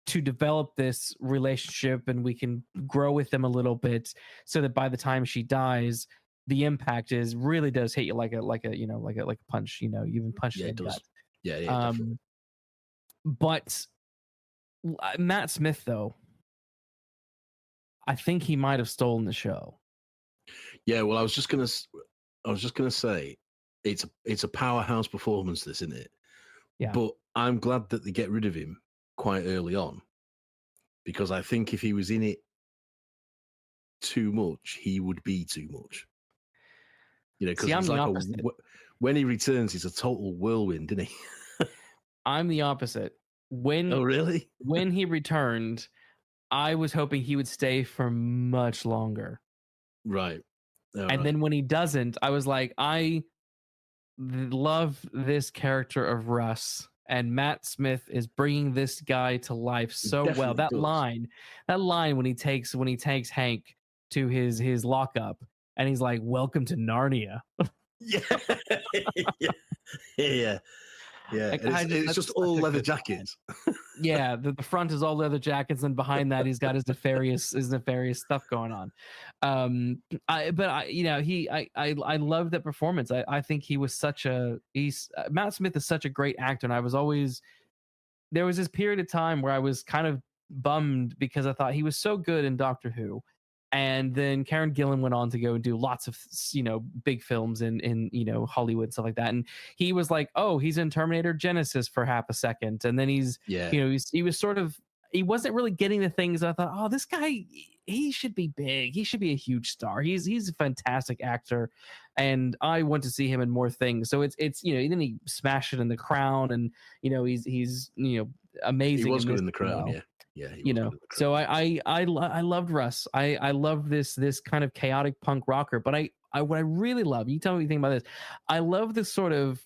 to develop this relationship and we can grow with them a little bit so that by the time she dies, the impact is really does hit you like a punch, you even punched in the gut. Yeah, definitely. But Matt Smith, though, I think he might have stolen the show. Yeah, well, I was just gonna say, it's a powerhouse performance, this, isn't it? Yeah. But I'm glad that they get rid of him quite early on, because I think if he was in it too much, he would be too much. Because he's like when he returns, he's a total whirlwind, isn't he? I'm the opposite. Oh, really? When he returned, I was hoping he would stay for much longer. Right. Then when he doesn't, I was like, I love this character of Russ, and Matt Smith is bringing this guy to life so well. That line when he takes Hank to his lockup, and he's like, "Welcome to Narnia." Yeah. It's just all leather jackets. Yeah, the front is all leather jackets, and behind that he's got his nefarious stuff going on. I love that performance. I think he was Matt Smith is such a great actor, and there was this period of time where I was kind of bummed because I thought he was so good in Doctor Who. And then Karen Gillan went on to go and do lots of, big films in Hollywood and stuff like that. And he was like, oh, he's in Terminator Genesis for half a second. And then he wasn't really getting the things. I thought, oh, this guy, he should be big. He should be a huge star. He's a fantastic actor. And I want to see him in more things. So it's then he smashed it in The Crown, and, he's amazing. He was good in The Crown, yeah. Yeah, so I loved Russ. I love this kind of chaotic punk rocker. But what I really love, you tell me what you think about this. I love this sort of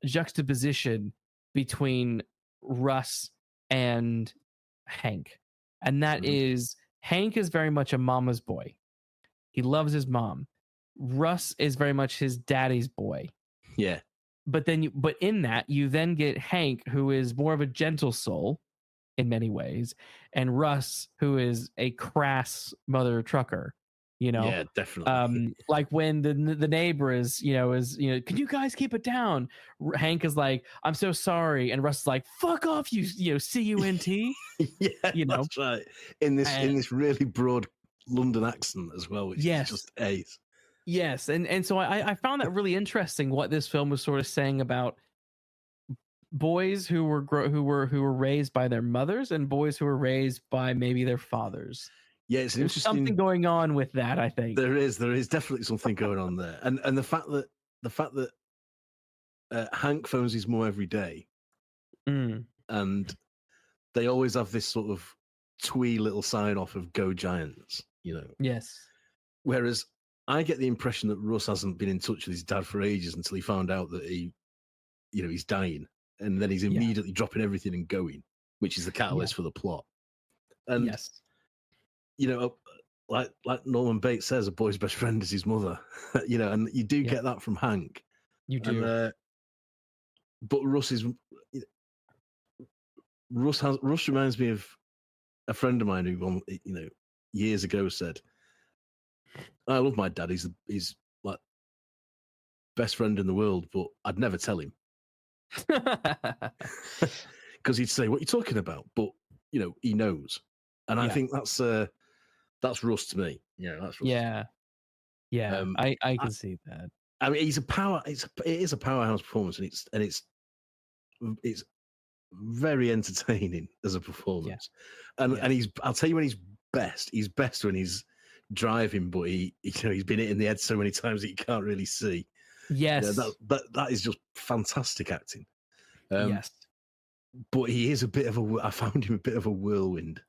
juxtaposition between Russ and Hank, and that is Hank is very much a mama's boy. He loves his mom. Russ is very much his daddy's boy. Yeah. But in that you then get Hank, who is more of a gentle soul in many ways, and Russ, who is a crass mother trucker, Yeah, definitely. Like when the neighbor is can you guys keep it down? Hank is like, I'm so sorry, and Russ is like, fuck off, CUNT. Yeah, that's right. In this really broad London accent as well, which is just ace. Yes, and so I found that really interesting, what this film was sort of saying about boys who were raised by their mothers and boys who were raised by maybe their fathers. Yeah, it's There's something going on with that, I think. There is definitely something going on there. And the fact that Hank phones his mum every day, and they always have this sort of twee little sign off of "Go Giants," Yes. Whereas I get the impression that Russ hasn't been in touch with his dad for ages until he found out that he's dying. And then he's immediately dropping everything and going, which is the catalyst for the plot. And like Norman Bates says, a boy's best friend is his mother. And you do get that from Hank. You do. And, but Russ reminds me of a friend of mine who, years ago said, "I love my dad. He's like best friend in the world, but I'd never tell him." Because he'd say, "What are you talking about?" But he knows, and I think that's Russ to me. That's Russ. Yeah. I can see that. I mean, he's a power. It is a powerhouse performance, and it's very entertaining as a performance. And I'll tell you when he's best. He's best when he's driving, but he's been hit in the head so many times that you can't really see. Yes, that is just fantastic acting. Yes, but he is I found him a bit of a whirlwind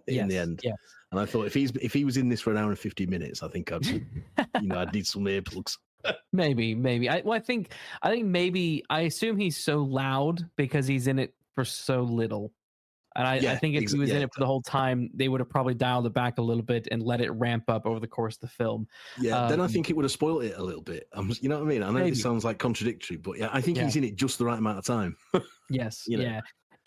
in the end. Yeah, and I thought if he was in this for an hour and 50 minutes, I think I'd need some earplugs. Maybe. I think maybe I assume he's so loud because he's in it for so little. And I think if he was in it for the whole time, they would have probably dialed it back a little bit and let it ramp up over the course of the film. Yeah, then I think it would have spoiled it a little bit. You know what I mean? I know this sounds like contradictory, but I think he's in it just the right amount of time. Yes, yeah.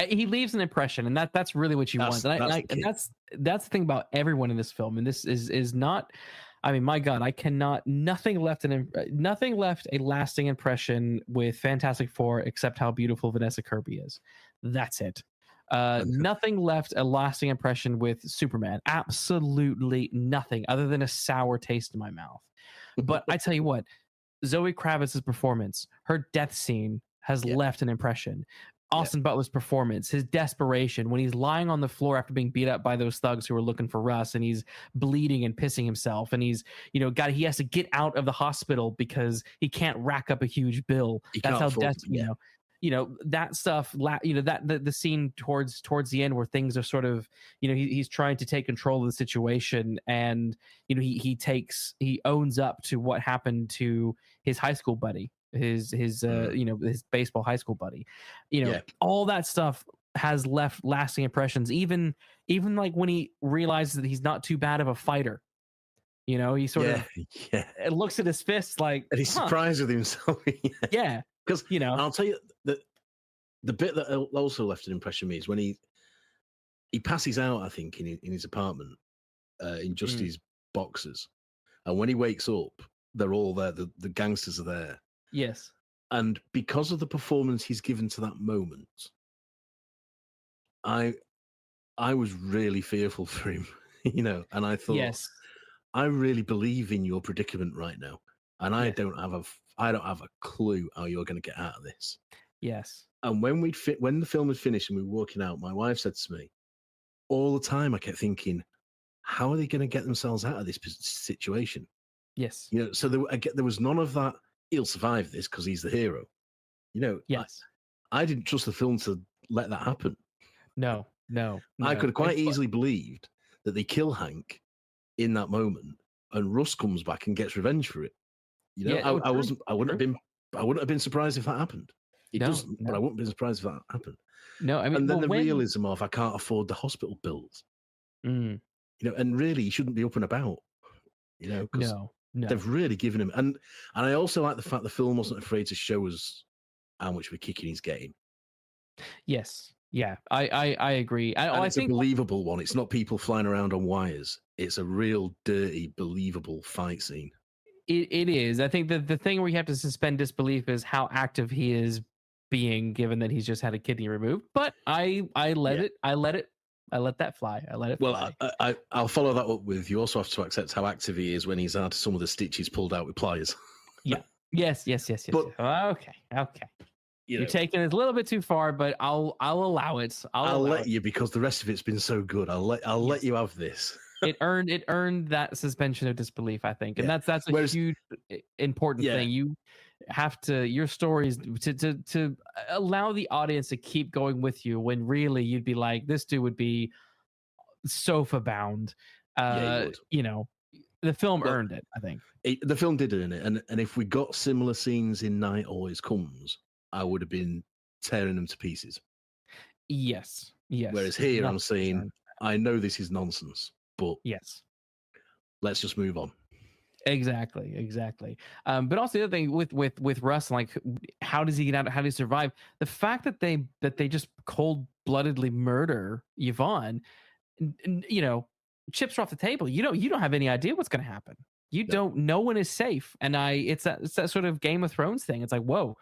He leaves an impression, and that's really what you want. And that's the thing about everyone in this film. And this is not. I mean, my God, I cannot. Nothing left a lasting impression with Fantastic Four except how beautiful Vanessa Kirby is. That's it. Nothing left a lasting impression with Superman. Absolutely nothing, other than a sour taste in my mouth. But I tell you what, Zoe Kravitz's performance, her death scene, has left an impression. Austin Butler's performance, his desperation when he's lying on the floor after being beat up by those thugs who are looking for Russ, and he's bleeding and pissing himself, and he's he has to get out of the hospital because he can't rack up a huge bill. That's how desperate, that stuff. That the scene towards the end where things are sort of, he's trying to take control of the situation, and he owns up to what happened to his high school buddy. His baseball high school buddy, all that stuff has left lasting impressions. Even like when he realizes that he's not too bad of a fighter, he sort of looks at his fists like, and he's surprised with himself. Because I'll tell you that the bit that also left an impression on me is when he passes out, I think, in his apartment, in just his boxers, and when he wakes up, they're all there. The gangsters are there. Yes. And because of the performance he's given to that moment, I was really fearful for him, and I thought, yes, I really believe in your predicament right now. And I don't have a clue how you're going to get out of this. Yes. And when the film was finished and we were walking out, my wife said to me, all the time I kept thinking, how are they going to get themselves out of this situation? Yes. So there was none of that. He'll survive this because he's the hero. Yes. I didn't trust the film to let that happen. No. I could have quite easily believed that they kill Hank in that moment, and Russ comes back and gets revenge for it. I wouldn't have been surprised if that happened. It doesn't, but I wouldn't be surprised if that happened. No, I mean, and then realism of I can't afford the hospital bills. And really, he shouldn't be up and about. Because they've really given him, and I also like the fact the film wasn't afraid to show us how much of a kicking he's getting. Yes, yeah, I agree. I think a believable one. It's not people flying around on wires. It's a real dirty, believable fight scene. It is. I think that the thing where you have to suspend disbelief is how active he is being, given that he's just had a kidney removed. But I let that fly. I let it fly. Well, I'll follow that up with, you also have to accept how active he is when he's had some of the stitches pulled out with pliers. Yeah. Yes. But, okay. You're taking it a little bit too far, but I'll allow it. I'll let you, because the rest of it's been so good. I'll let you have this. It earned that suspension of disbelief, I think, and that's a huge important thing. You have to, your stories to allow the audience to keep going with you when really you'd be like, this dude would be sofa bound. The film earned it, I think. The film did earn it, and if we got similar scenes in Night Always Comes, I would have been tearing them to pieces. Yes. Whereas here, I'm saying, I know this is nonsense, but yes, let's just move on. Exactly. But also the other thing with Russ, like, how does he get out? How does he survive? The fact that they just cold-bloodedly murder Yvonne, chips are off the table. You don't have any idea what's going to happen. No one is safe. And it's that sort of Game of Thrones thing. It's like, whoa,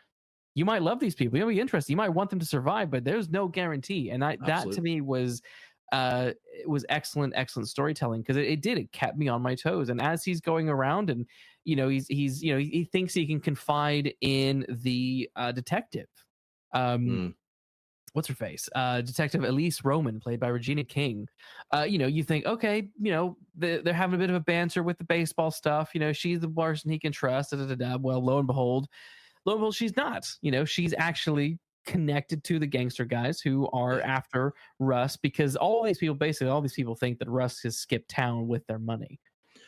you might love these people, you might be interested, you might want them to survive, but there's no guarantee. And that to me was it was excellent storytelling, because it kept me on my toes. And as he's going around, and he thinks he can confide in the detective, what's her face, Detective Elise Roman, played by Regina King. You think, okay, they're having a bit of a banter with the baseball stuff, she's the person he can trust, well, lo and behold, she's not. She's actually connected to the gangster guys who are after Russ, because all these people think that Russ has skipped town with their money.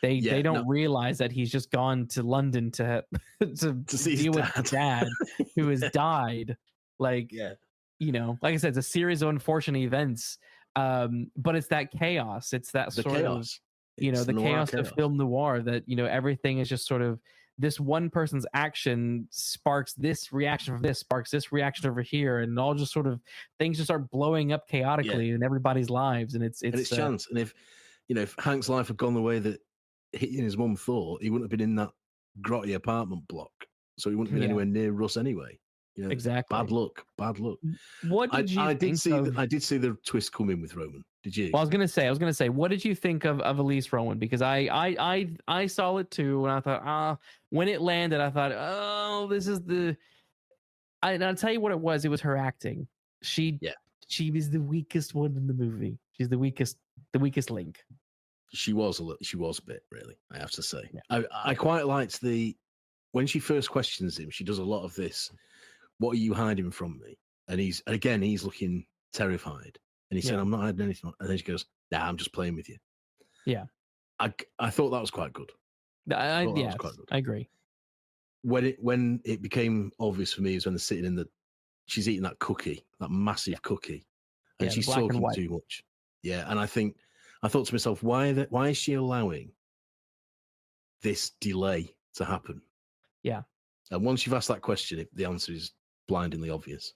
They don't realize that he's just gone to London to deal with his dad who has died. Like I said, it's a series of unfortunate events. But it's that chaos. It's that sort of, the chaos of film noir, that, everything is just sort of this one person's action sparks this reaction from this, sparks this reaction over here, and all just sort of things just start blowing up chaotically in everybody's lives, and it's chance. And if Hank's life had gone the way that he and his mum thought, he wouldn't have been in that grotty apartment block, so he wouldn't have been anywhere near Russ anyway. Exactly. Bad luck. What did you think? I did see the twist coming with Roman. Did you? Well, I was gonna say, what did you think of Elise Rowan? Because I saw it too, and I thought, when it landed, I thought, oh, this is and I'll tell you what it was. It was her acting. She was the weakest one in the movie. She's the weakest link. She was a bit, really, I have to say. Yeah. I quite liked when she first questions him. She does a lot of this. What are you hiding from me? And he's looking terrified. And he said, I'm not hiding anything. And then she goes, nah, I'm just playing with you. Yeah. I thought that was quite good. I agree. When it became obvious for me is when they're sitting she's eating that cookie, that massive cookie, and she's talking too much. Yeah. And I thought to myself, why is she allowing this delay to happen? Yeah. And once you've asked that question, the answer is blindingly obvious.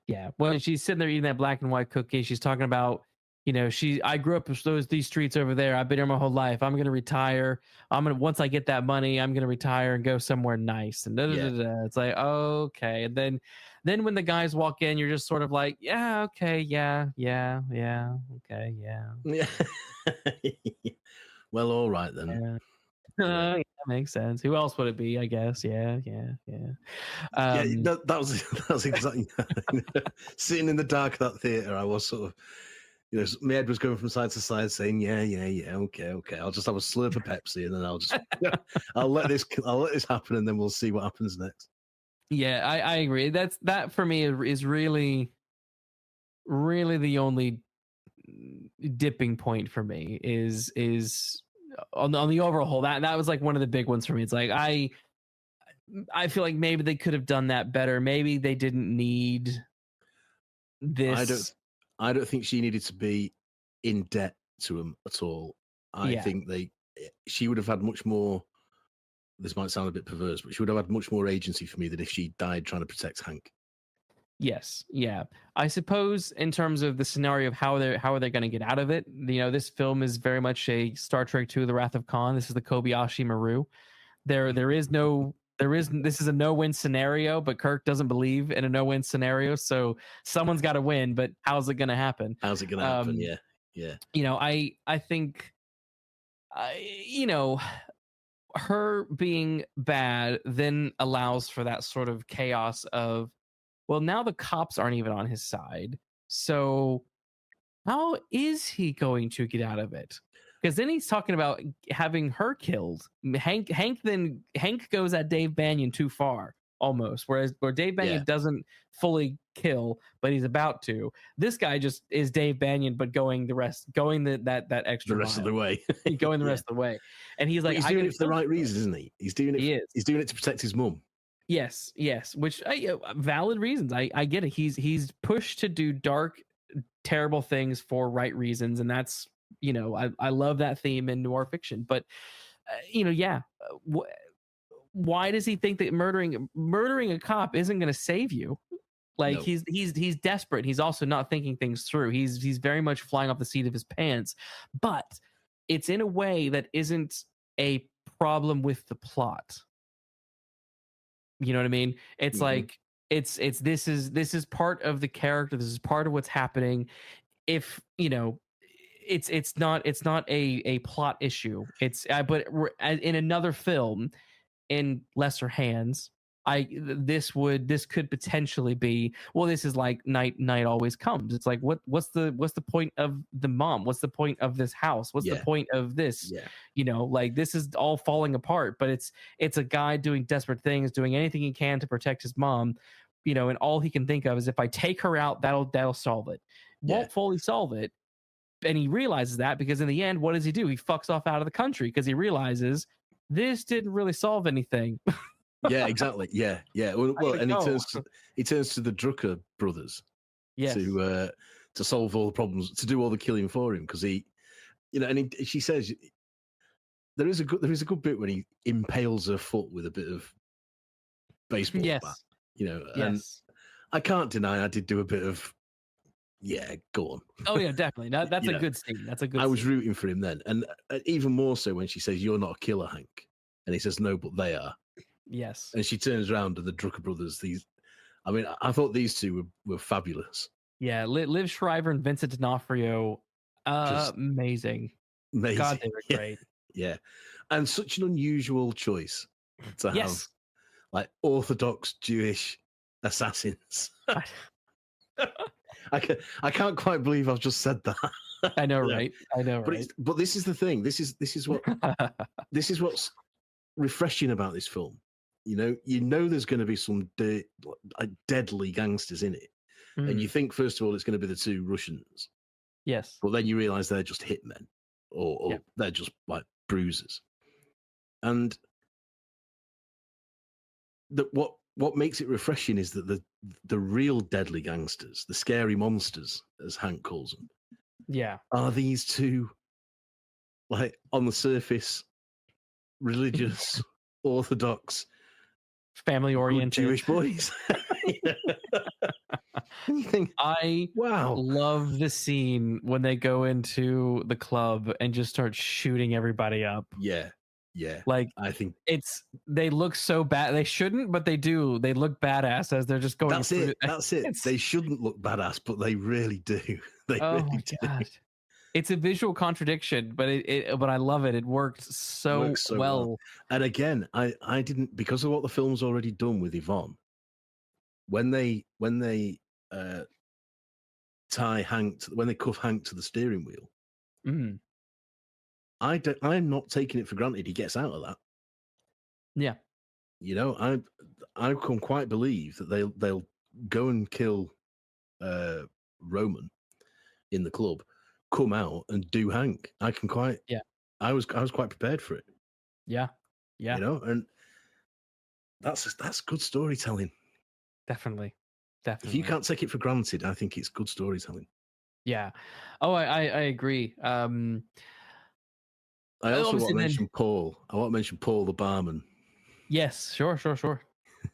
Yeah. Well, she's sitting there eating that black and white cookie. She's talking about, I grew up with these streets over there. I've been here my whole life. I'm going to retire. Once I get that money, I'm going to retire and go somewhere nice. And It's like, okay. And then when the guys walk in, you're just sort of like, yeah, okay. Yeah. Okay. Yeah. Well, all right then. Yeah. That makes sense. Who else would it be? I guess. Yeah. That was exactly sitting in the dark of that theater. I was sort of, my head was going from side to side, saying, "Yeah, okay. I'll just have a slurp of Pepsi, and then I'll let this happen, and then we'll see what happens next." Yeah, I agree. That for me is really, really the only dipping point for me is on the overall. That was like one of the big ones for me. It's like I feel like maybe they could have done that better. Maybe they didn't need this. I don't think she needed to be in debt to him at all. I think she would have had much more. This might sound a bit perverse, but she would have had much more agency for me than if she died trying to protect Hank. Yes, yeah. I suppose in terms of the scenario of how are they going to get out of it, this film is very much a Star Trek II: The Wrath of Khan. This is the Kobayashi Maru. This is a no-win scenario, but Kirk doesn't believe in a no-win scenario, so someone's got to win, but how's it going to happen? Yeah. I think her being bad then allows for that sort of chaos of, well, now the cops aren't even on his side. So how is he going to get out of it? Because then he's talking about having her killed. Hank goes at Dave Banyan too far, almost. Where Dave Banyan doesn't fully kill, but he's about to. This guy just is Dave Banyan, but going that extra the rest of the way. Going the rest of the way. And he's like, he's doing it for the right reason, isn't he? He's doing it. He's doing it to protect his mum. Yes. Which valid reasons. I get it. He's pushed to do dark, terrible things for right reasons, and that's. I love that theme in noir fiction, but why does he think that murdering a cop isn't going to save you? Like, no. He's desperate. He's also not thinking things through. He's very much flying off the seat of his pants, but it's in a way that isn't a problem with the plot. You know what I mean? It's like this is part of the character. This is part of what's happening. If it's not a plot issue. But in another film, in lesser hands, this could potentially be, well, this is like night always comes. It's like what's the point of the mom? What's the point of this house? What's the point of this? Like, this is all falling apart. But it's a guy doing desperate things, doing anything he can to protect his mom. And all he can think of is, if I take her out, that'll solve it. Won't fully solve it. And he realizes that, because in the end, what does he do? He fucks off out of the country because he realizes this didn't really solve anything. Yeah, exactly. Yeah. Well, and he turns to the Drucker brothers to solve all the problems, to do all the killing for him, because she says, there is a good bit when he impales her foot with a bit of baseball bat, you know. And I can't deny I did do a bit of, yeah, go on. Oh yeah, definitely. That's a good scene. That's a good. I was rooting for him then, and even more so when she says, "You're not a killer, Hank," and he says, "No, but they are." Yes. And she turns around and the Drucker brothers. I thought these two were fabulous. Yeah, Liev Schreiber and Vincent D'Onofrio, amazing. God, they were great. Yeah, and such an unusual choice to have, like, Orthodox Jewish assassins. I can't quite believe I've just said that. I know, right? I know, right? But this is the thing. This is what's refreshing about this film. You know, there's going to be some deadly gangsters in it, and you think first of all it's going to be the two Russians. Yes, but then you realize they're just hitmen, or they're just like bruisers, and what makes it refreshing is that the real deadly gangsters, the scary monsters, as Hank calls them, are these two, like, on the surface, religious, orthodox, family-oriented Jewish boys. And you think, wow, love the scene when they go into the club and just start shooting everybody up. Yeah, like, I think they look so bad. They shouldn't, but they do. They look badass as they're just going. That's it. They shouldn't look badass, but they really do. They really do. God. It's a visual contradiction, but but I love it. It worked so well. And again, I didn't, because of what the film's already done with Yvonne. When they tie Hank, when they cuff Hank to the steering wheel, I'm not taking it for granted he gets out of that. Yeah, you know, I can quite believe that they'll go and kill Roman in the club, come out and do Hank. I can quite. Yeah, I was quite prepared for it. Yeah. You know, and that's good storytelling. Definitely. If you can't take it for granted, I think it's good storytelling. Yeah. Oh, I agree. I also want to mention Paul. I want to mention Paul the barman. Yes, sure.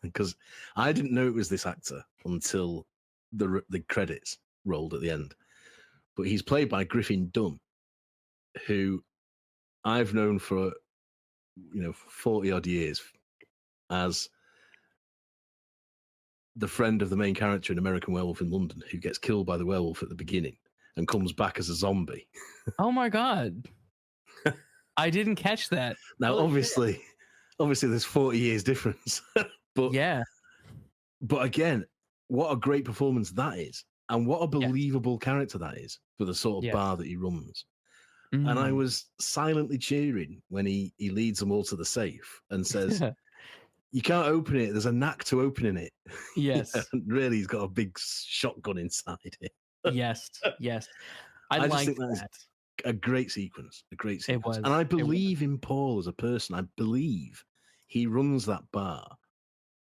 Because I didn't know it was this actor until the credits rolled at the end. But he's played by Griffin Dunn, who I've known for 40 odd years as the friend of the main character in American Werewolf in London, who gets killed by the werewolf at the beginning and comes back as a zombie. Oh my God. I didn't catch that. Now, obviously there's 40 years difference. But again, what a great performance that is. And what a believable character that is for the sort of bar that he runs. And I was silently cheering when he leads them all to the safe and says, you can't open it. There's a knack to opening it. Yes. Really, he's got a big shotgun inside it. Yes. I just like think that's a great sequence. It was. And I believe in Paul as a person. I believe he runs that bar,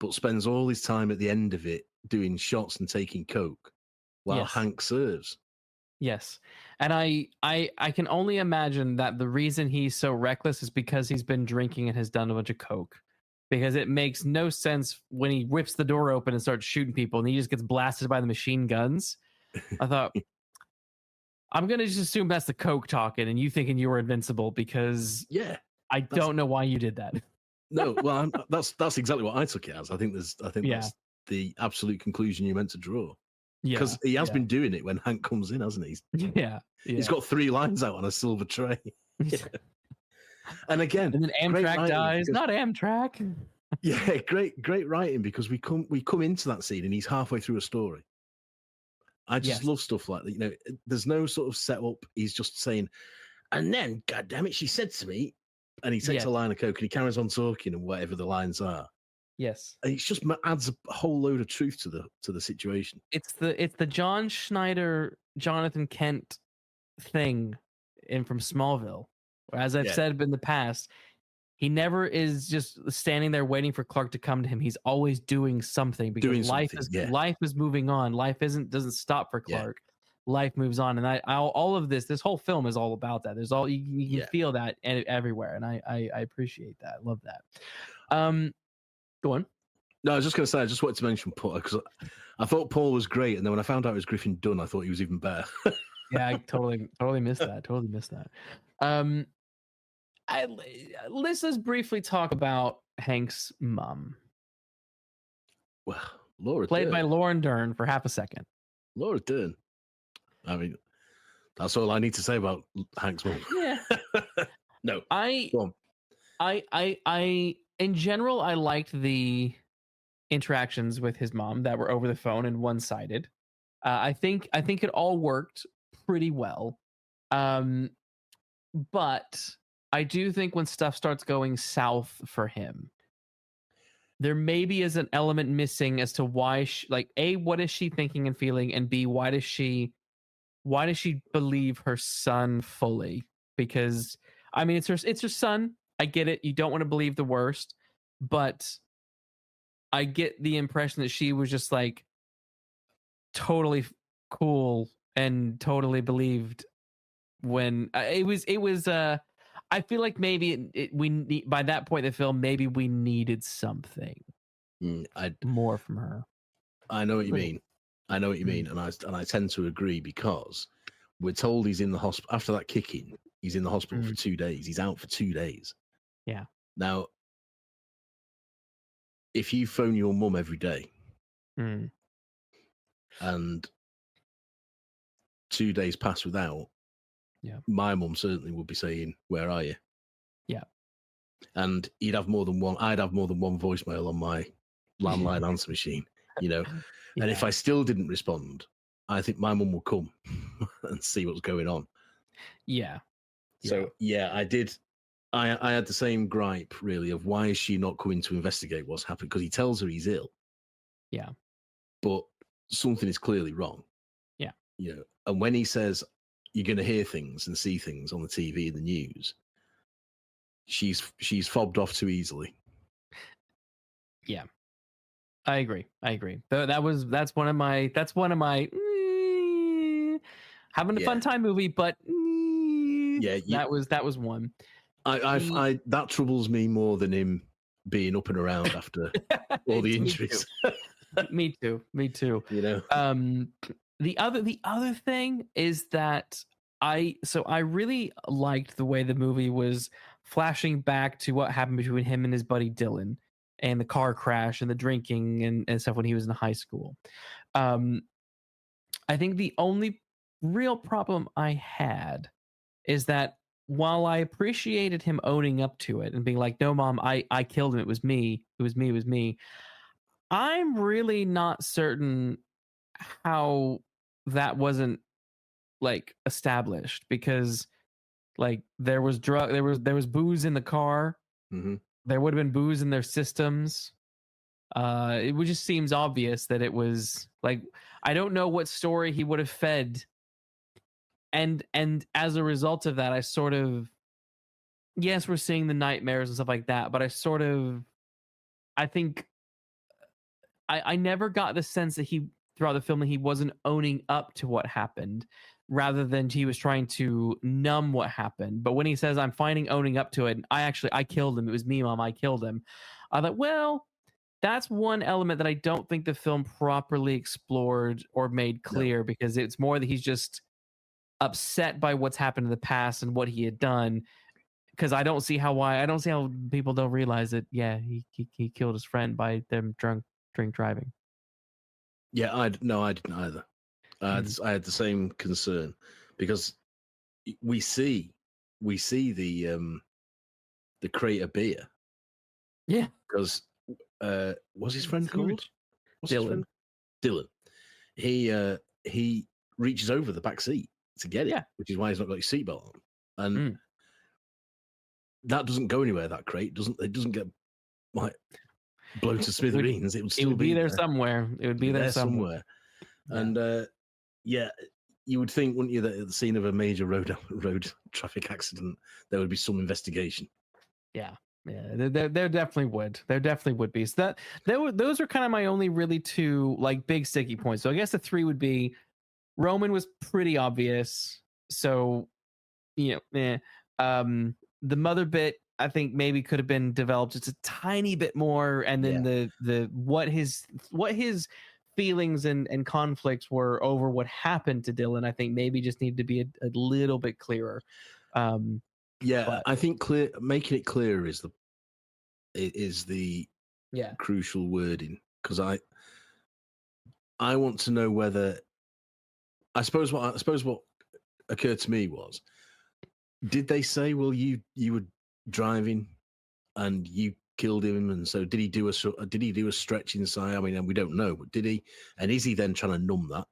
but spends all his time at the end of it doing shots and taking coke while Hank serves. Yes. And I can only imagine that the reason he's so reckless is because he's been drinking and has done a bunch of coke. Because it makes no sense when he whips the door open and starts shooting people and he just gets blasted by the machine guns. I thought, I'm going to just assume that's the coke talking and you thinking you were invincible because I don't know why you did that. No, well, that's exactly what I took it as. I think that's the absolute conclusion you meant to draw. Because he has been doing it when Hank comes in, hasn't he? Yeah. He's got 3 lines out on a silver tray. And again, and then Amtrak dies. Not Amtrak. Yeah, great writing, because we come into that scene and he's halfway through a story. I just love stuff like that. You know, there's no sort of setup. He's just saying, and then, God damn it, she said to me, and he takes a line of coke and he carries on talking and whatever the lines are. Yes, and it just adds a whole load of truth to the situation. It's the John Schneider, Jonathan Kent thing from Smallville. As I've said in the past, he never is just standing there waiting for Clark to come to him. He's always doing something because life is moving on. Life doesn't stop for Clark. life moves on. And all of this whole film is all about that. There's all you can feel that everywhere, and I appreciate that. Love that. Go on. No, I was just going to say, I just wanted to mention Paul, because I thought Paul was great, and then when I found out it was Griffin Dunn, I thought he was even better. Yeah, I totally missed that. Totally missed that. Let's briefly talk about Hank's mom. Well, Laura played Dern. by Lauren Dern for half a second. Laura Dern. I mean, that's all I need to say about Hank's mom. Yeah. No. I in general, I liked the interactions with his mom that were over the phone and one-sided. I think it all worked pretty well. But I do think when stuff starts going south for him, there maybe is an element missing as to why A, what is she thinking and feeling, and B, why does she believe her son fully? Because I mean, it's her son. I get it. You don't want to believe the worst, but I get the impression that she was just like totally cool and totally believed when it was I feel like maybe by that point in the film, maybe we needed something more from her. I know what you mean. I know what you mean, and I tend to agree, because we're told he's in the hospital after that kicking. He's in the hospital for 2 days. He's out for 2 days. Yeah. Now, if you phone your mum every day, and 2 days pass without, my mum certainly would be saying, "Where are you?" Yeah. And I'd have more than one voicemail on my landline answer machine, you know. Yeah. And if I still didn't respond, I think my mum would come and see what's going on. Yeah. So I did. I had the same gripe, really, of why is she not coming to investigate what's happened? Because he tells her he's ill. Yeah. But something is clearly wrong. Yeah. You know, and when he says you're going to hear things and see things on the TV and the news, she's fobbed off too easily. Yeah. I agree. That's one of my having a fun time movie, but that was one. I that troubles me more than him being up and around after all the injuries. Me too. You know. The other thing is that I really liked the way the movie was flashing back to what happened between him and his buddy Dylan, and the car crash and the drinking and stuff when he was in high school. I think the only real problem I had is that while I appreciated him owning up to it and being like, "No, Mom, I killed him. It was me. I'm really not certain how that wasn't like established, because like there was booze in the car. Mm-hmm. There would have been booze in their systems. It just seems obvious that it was like, I don't know what story he would have fed. And as a result of that, I sort of, yes, we're seeing the nightmares and stuff like that, but I think I never got the sense that throughout the film, that he wasn't owning up to what happened, rather than he was trying to numb what happened. But when he says, "I'm finding owning up to it, I killed him. It was me, Mom. I killed him." I thought, well, that's one element that I don't think the film properly explored or made clear, because it's more that he's just upset by what's happened in the past and what he had done. Because I don't see how people don't realize that. Yeah, he killed his friend by them drink driving. Yeah, I didn't either. I had the same concern, because we see the crate of beer. Yeah, because what's his friend called? Dylan. Dylan. He reaches over the back seat to get it, which is why he's not got his seatbelt on, and that doesn't go anywhere. That crate doesn't get like blown to smithereens. It would be there somewhere. It would be there somewhere. And you would think, wouldn't you, that at the scene of a major road traffic accident, there would be some investigation. Yeah, there definitely would. There definitely would be. So those are kind of my only really two like big sticky points. So I guess the three would be Roman was pretty obvious. So, the mother bit, I think maybe could have been developed just a tiny bit more, and then the what his feelings and conflicts were over what happened to Dylan, I think maybe just needed to be a little bit clearer. I think making it clearer is the crucial wording, because I want to know whether I suppose what occurred to me was, did they say, well, you were driving and you killed him, and so did he do a stretch inside? I mean, and we don't know, but did he? And is he then trying to numb that?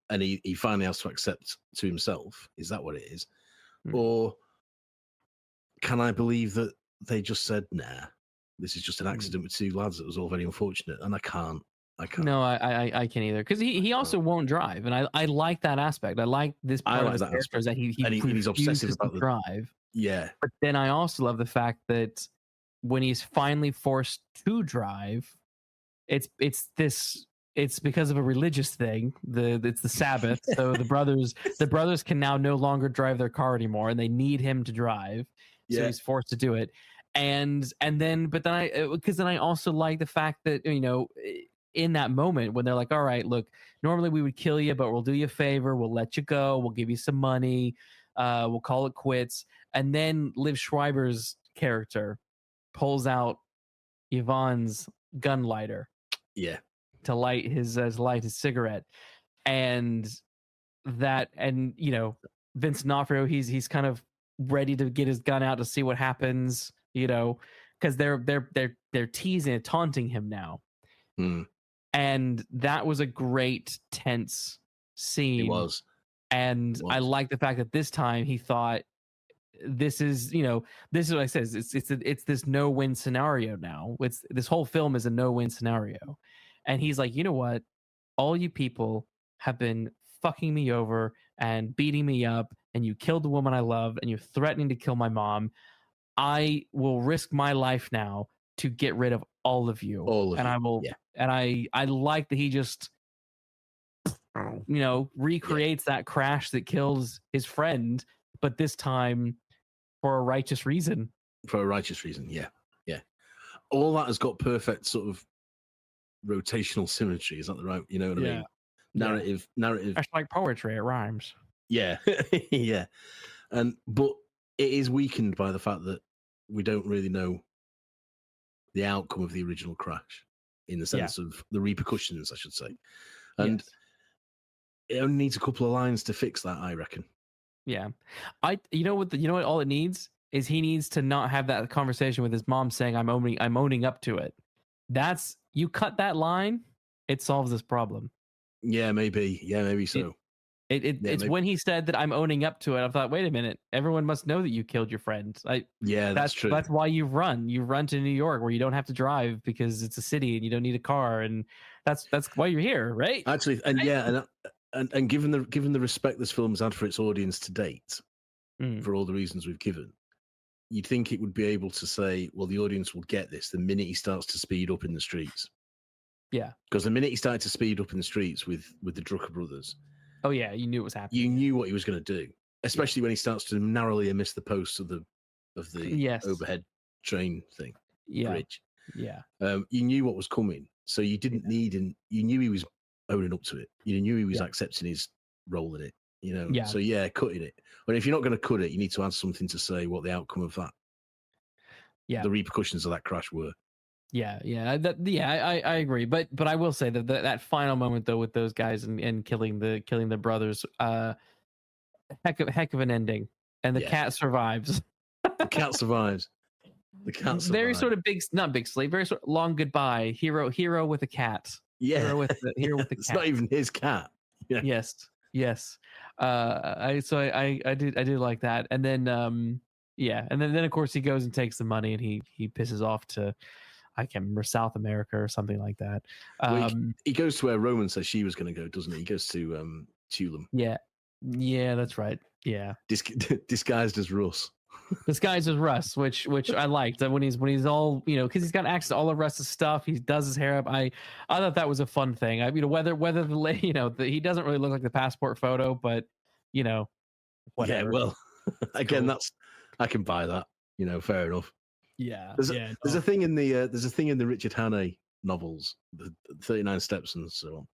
And he finally has to accept to himself. Is that what it is? Or can I believe that they just said, nah, this is just an accident with two lads that was all very unfortunate? And I can't. No, I can't either, because he also won't drive, and I like that aspect. I like this part of his character, is that he's obsessive about the drive. Yeah, but then I also love the fact that when he's finally forced to drive, it's because of a religious thing. It's the Sabbath, so the brothers can now no longer drive their car anymore, and they need him to drive. So he's forced to do it, and then I also like the fact that in that moment when they're like, all right, look, normally we would kill you, but we'll do you a favor. We'll let you go. We'll give you some money. We'll call it quits. And then Liev Schreiber's character pulls out Yvonne's gun lighter. Yeah. To light his cigarette. And Vincent D'Onofrio, he's kind of ready to get his gun out to see what happens, because they're teasing and taunting him now. And that was a great tense scene. It was. And I like the fact that this time he thought, this is what I said. It's this no-win scenario now. This whole film is a no-win scenario. And he's like, you know what? All you people have been fucking me over and beating me up, and you killed the woman I love, and you're threatening to kill my mom. I will risk my life now to get rid of all of you. I will, and I like that he just, recreates that crash that kills his friend, but this time for a righteous reason. Yeah. All that has got perfect sort of rotational symmetry. Is that the right? You know what I mean? Narrative. That's like poetry. It rhymes. Yeah, yeah. But it is weakened by the fact that we don't really know the outcome of the original crash, in the sense of the repercussions, I should say. And it only needs a couple of lines to fix that, I reckon. Yeah. What all it needs is he needs to not have that conversation with his mom saying, I'm owning up to it. You cut that line, it solves this problem. Yeah, maybe. Yeah, maybe so. It's when he said that I'm owning up to it, I thought, wait a minute, everyone must know that you killed your friend. That's true. That's why you run. You run to New York, where you don't have to drive because it's a city and you don't need a car, and that's why you're here, right? Actually, and given the respect this film's had for its audience to date, for all the reasons we've given, you'd think it would be able to say, well, the audience will get this the minute he starts to speed up in the streets. Yeah, because the minute he started to speed up in the streets with the Drucker brothers. Oh yeah, you knew it was happening. You knew what he was going to do, especially when he starts to narrowly miss the posts of the overhead train thing, bridge. Yeah, you knew what was coming, so you didn't need, and you knew he was owning up to it. You knew he was accepting his role in it. Yeah. So cutting it. But if you're not going to cut it, you need to add something to say what the outcome of that, the repercussions of that crash were. I agree, but I will say that final moment though with those guys and killing the brothers, heck of an ending, and the cat survives. The cat survives. Very sort of not big sleep, very sort of long goodbye. Hero with a cat. Yeah, hero with the cat. It's not even his cat. Yeah. Yes. I did like that, and then and then of course he goes and takes the money, and he pisses off to, I can't remember, South America or something like that. He goes to where Roman says she was going to go, doesn't he? He goes to Tulum. Yeah, that's right. Yeah, disguised as Russ. Disguised as Russ, which I liked when he's all, because he's got access to all of Russ's stuff. He does his hair up. I thought that was a fun thing. Whether he doesn't really look like the passport photo, but whatever. Yeah, well, again, cool. I can buy that. Fair enough. Yeah, there's a thing in the Richard Hannay novels, the 39 Steps and so on,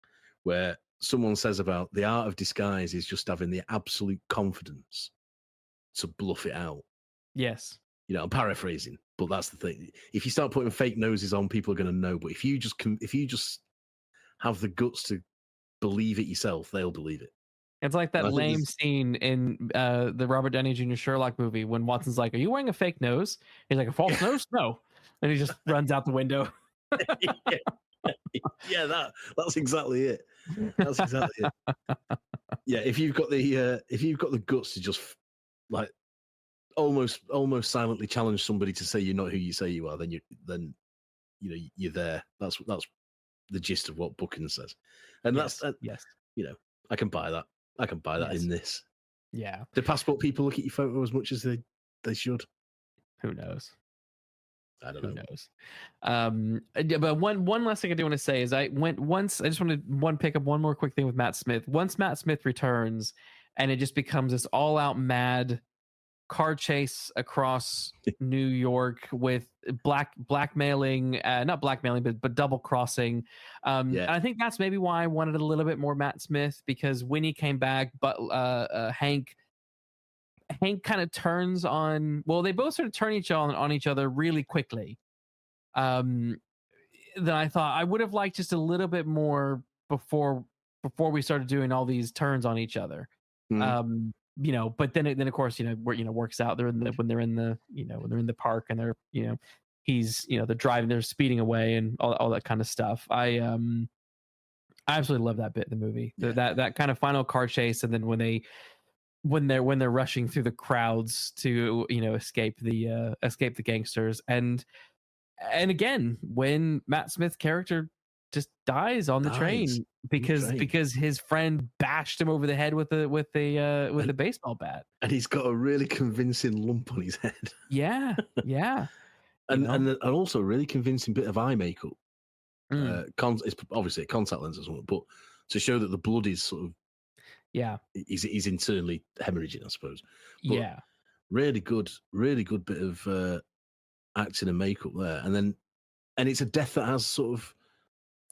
where someone says about the art of disguise is just having the absolute confidence to bluff it out. Yes. I'm paraphrasing, but that's the thing. If you start putting fake noses on, people are going to know. But if you just have the guts to believe it yourself, they'll believe it. It's like that lame scene in the Robert Downey Jr. Sherlock movie when Watson's like, "Are you wearing a fake nose?" He's like, "A false nose? No," and he just runs out the window. Yeah, that's exactly it. That's exactly it. Yeah, if you've got the guts to just like almost silently challenge somebody to say you're not who you say you are, then you're there. That's the gist of what Buchan says, and yes. Yes, I can buy that. I can buy that in this. Yeah. Do passport people look at your photo as much as they should? Who knows? I don't know. Who knows? But one last thing I do want to say is I just wanted to pick up one more quick thing with Matt Smith. Once Matt Smith returns, and it just becomes this all out mad car chase across New York with blackmailing, not blackmailing, but double crossing. And I think that's maybe why I wanted a little bit more Matt Smith, because when he came back, but Hank kind of turns on. Well, they both sort of turn on each other really quickly. Then I thought I would have liked just a little bit more before we started doing all these turns on each other. Mm-hmm. But then of course, works out. When they're in the park and they're, he's, they're driving, they're speeding away and all that kind of stuff. I absolutely love that bit in the movie. Yeah. That kind of final car chase, and then when they're rushing through the crowds to, escape the gangsters, and again when Matt Smith's character just dies on the train because his friend bashed him over the head with a baseball bat, and he's got a really convincing lump on his head. Yeah. and also a really convincing bit of eye makeup. It's obviously a contact lens or something, but to show that the blood is sort of he's internally hemorrhaging, I suppose. But really good bit of acting and makeup there, and it's a death that has sort of,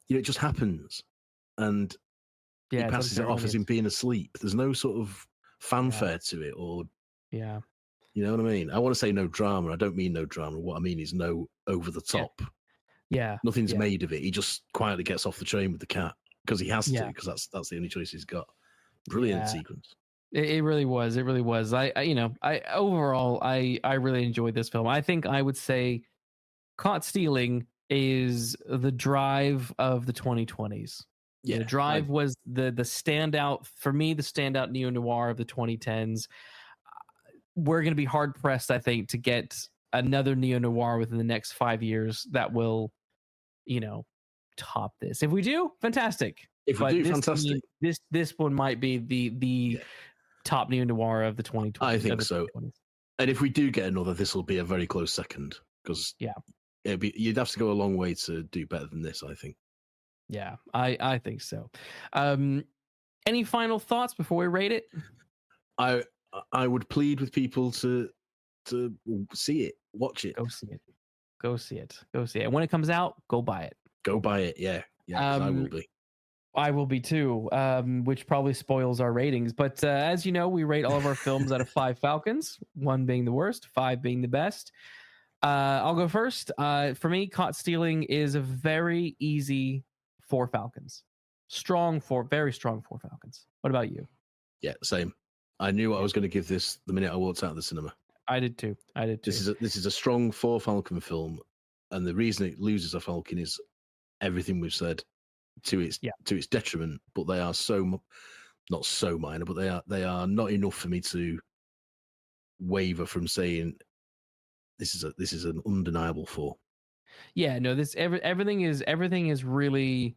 it just happens, and he passes it off as him being asleep. There's no sort of fanfare to it, or you know what I mean? I want to say no drama. I don't mean no drama. What I mean is no over the top. Nothing's made of it. He just quietly gets off the train with the cat because he has to, because that's the only choice he's got. Brilliant sequence. It really was. It really was. I overall I really enjoyed this film. I think I would say Caught Stealing is the Drive of the 2020s. Yeah, the Drive was the standout for me, the standout neo-noir of the 2010s. We're going to be hard pressed, I think, to get another neo-noir within the next 5 years that will, top this. If we do, fantastic. Fantastic. This one might be the top neo-noir of the 2020s. I think so. 2020s. And if we do get another, this will be a very close second, because you'd have to go a long way to do better than this, I think. Yeah, I think so. Any final thoughts before we rate it? I would plead with people to see it, watch it. Go see it. When it comes out, go buy it. Go buy it, yeah. I will be. I will be too, which probably spoils our ratings. But as you know, we rate all of our films out of 5 Falcons, 1 being the worst, 5 being the best. I'll go first. For me, Caught Stealing is a very easy 4 Falcons. Very strong 4 Falcons. What about you? Yeah, same. I knew what I was going to give this the minute I walked out of the cinema. I did too. This is a strong 4 Falcon film, and the reason it loses a Falcon is everything we've said to its detriment. But they are not so minor, but they are not enough for me to waver from saying this is an undeniable 4. Yeah, no, everything is really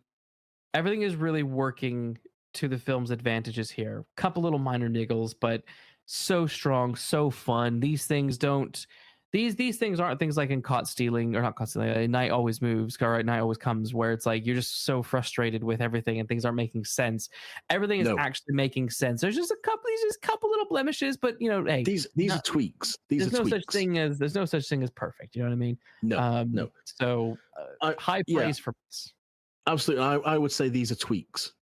working to the film's advantages here. Couple little minor niggles, but so strong, so fun. These things don't. These things aren't things like in Caught Stealing, or not Caught Stealing. Night Always Moves, or Night Always Comes, where it's like you're just so frustrated with everything and things aren't making sense. Everything is actually making sense. There's just a couple little blemishes, but hey, these are tweaks. There's no such thing as perfect. You know what I mean? No. So high praise for this. Absolutely, I would say these are tweaks.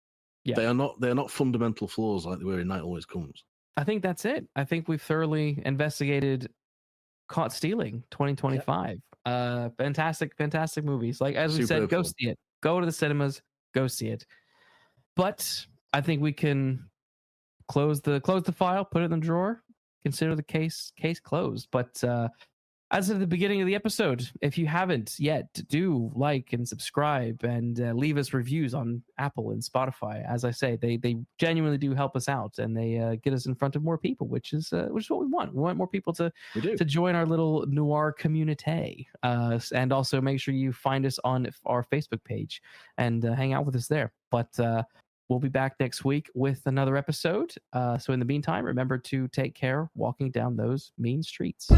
Yeah, they're not fundamental flaws like they were in Night Always Comes. I think that's it. I think we've thoroughly investigated Caught Stealing 2025. Fantastic movies. Like, as we said, go see it. Go to the cinemas, go see it. But I think we can close the file, put it in the drawer, consider the case closed. But as of the beginning of the episode, if you haven't yet, do like and subscribe and leave us reviews on Apple and Spotify. As I say, they genuinely do help us out, and they get us in front of more people, which is what we want. We want more people to join our little noir community. And also make sure you find us on our Facebook page and hang out with us there. But we'll be back next week with another episode. So in the meantime, remember to take care walking down those mean streets.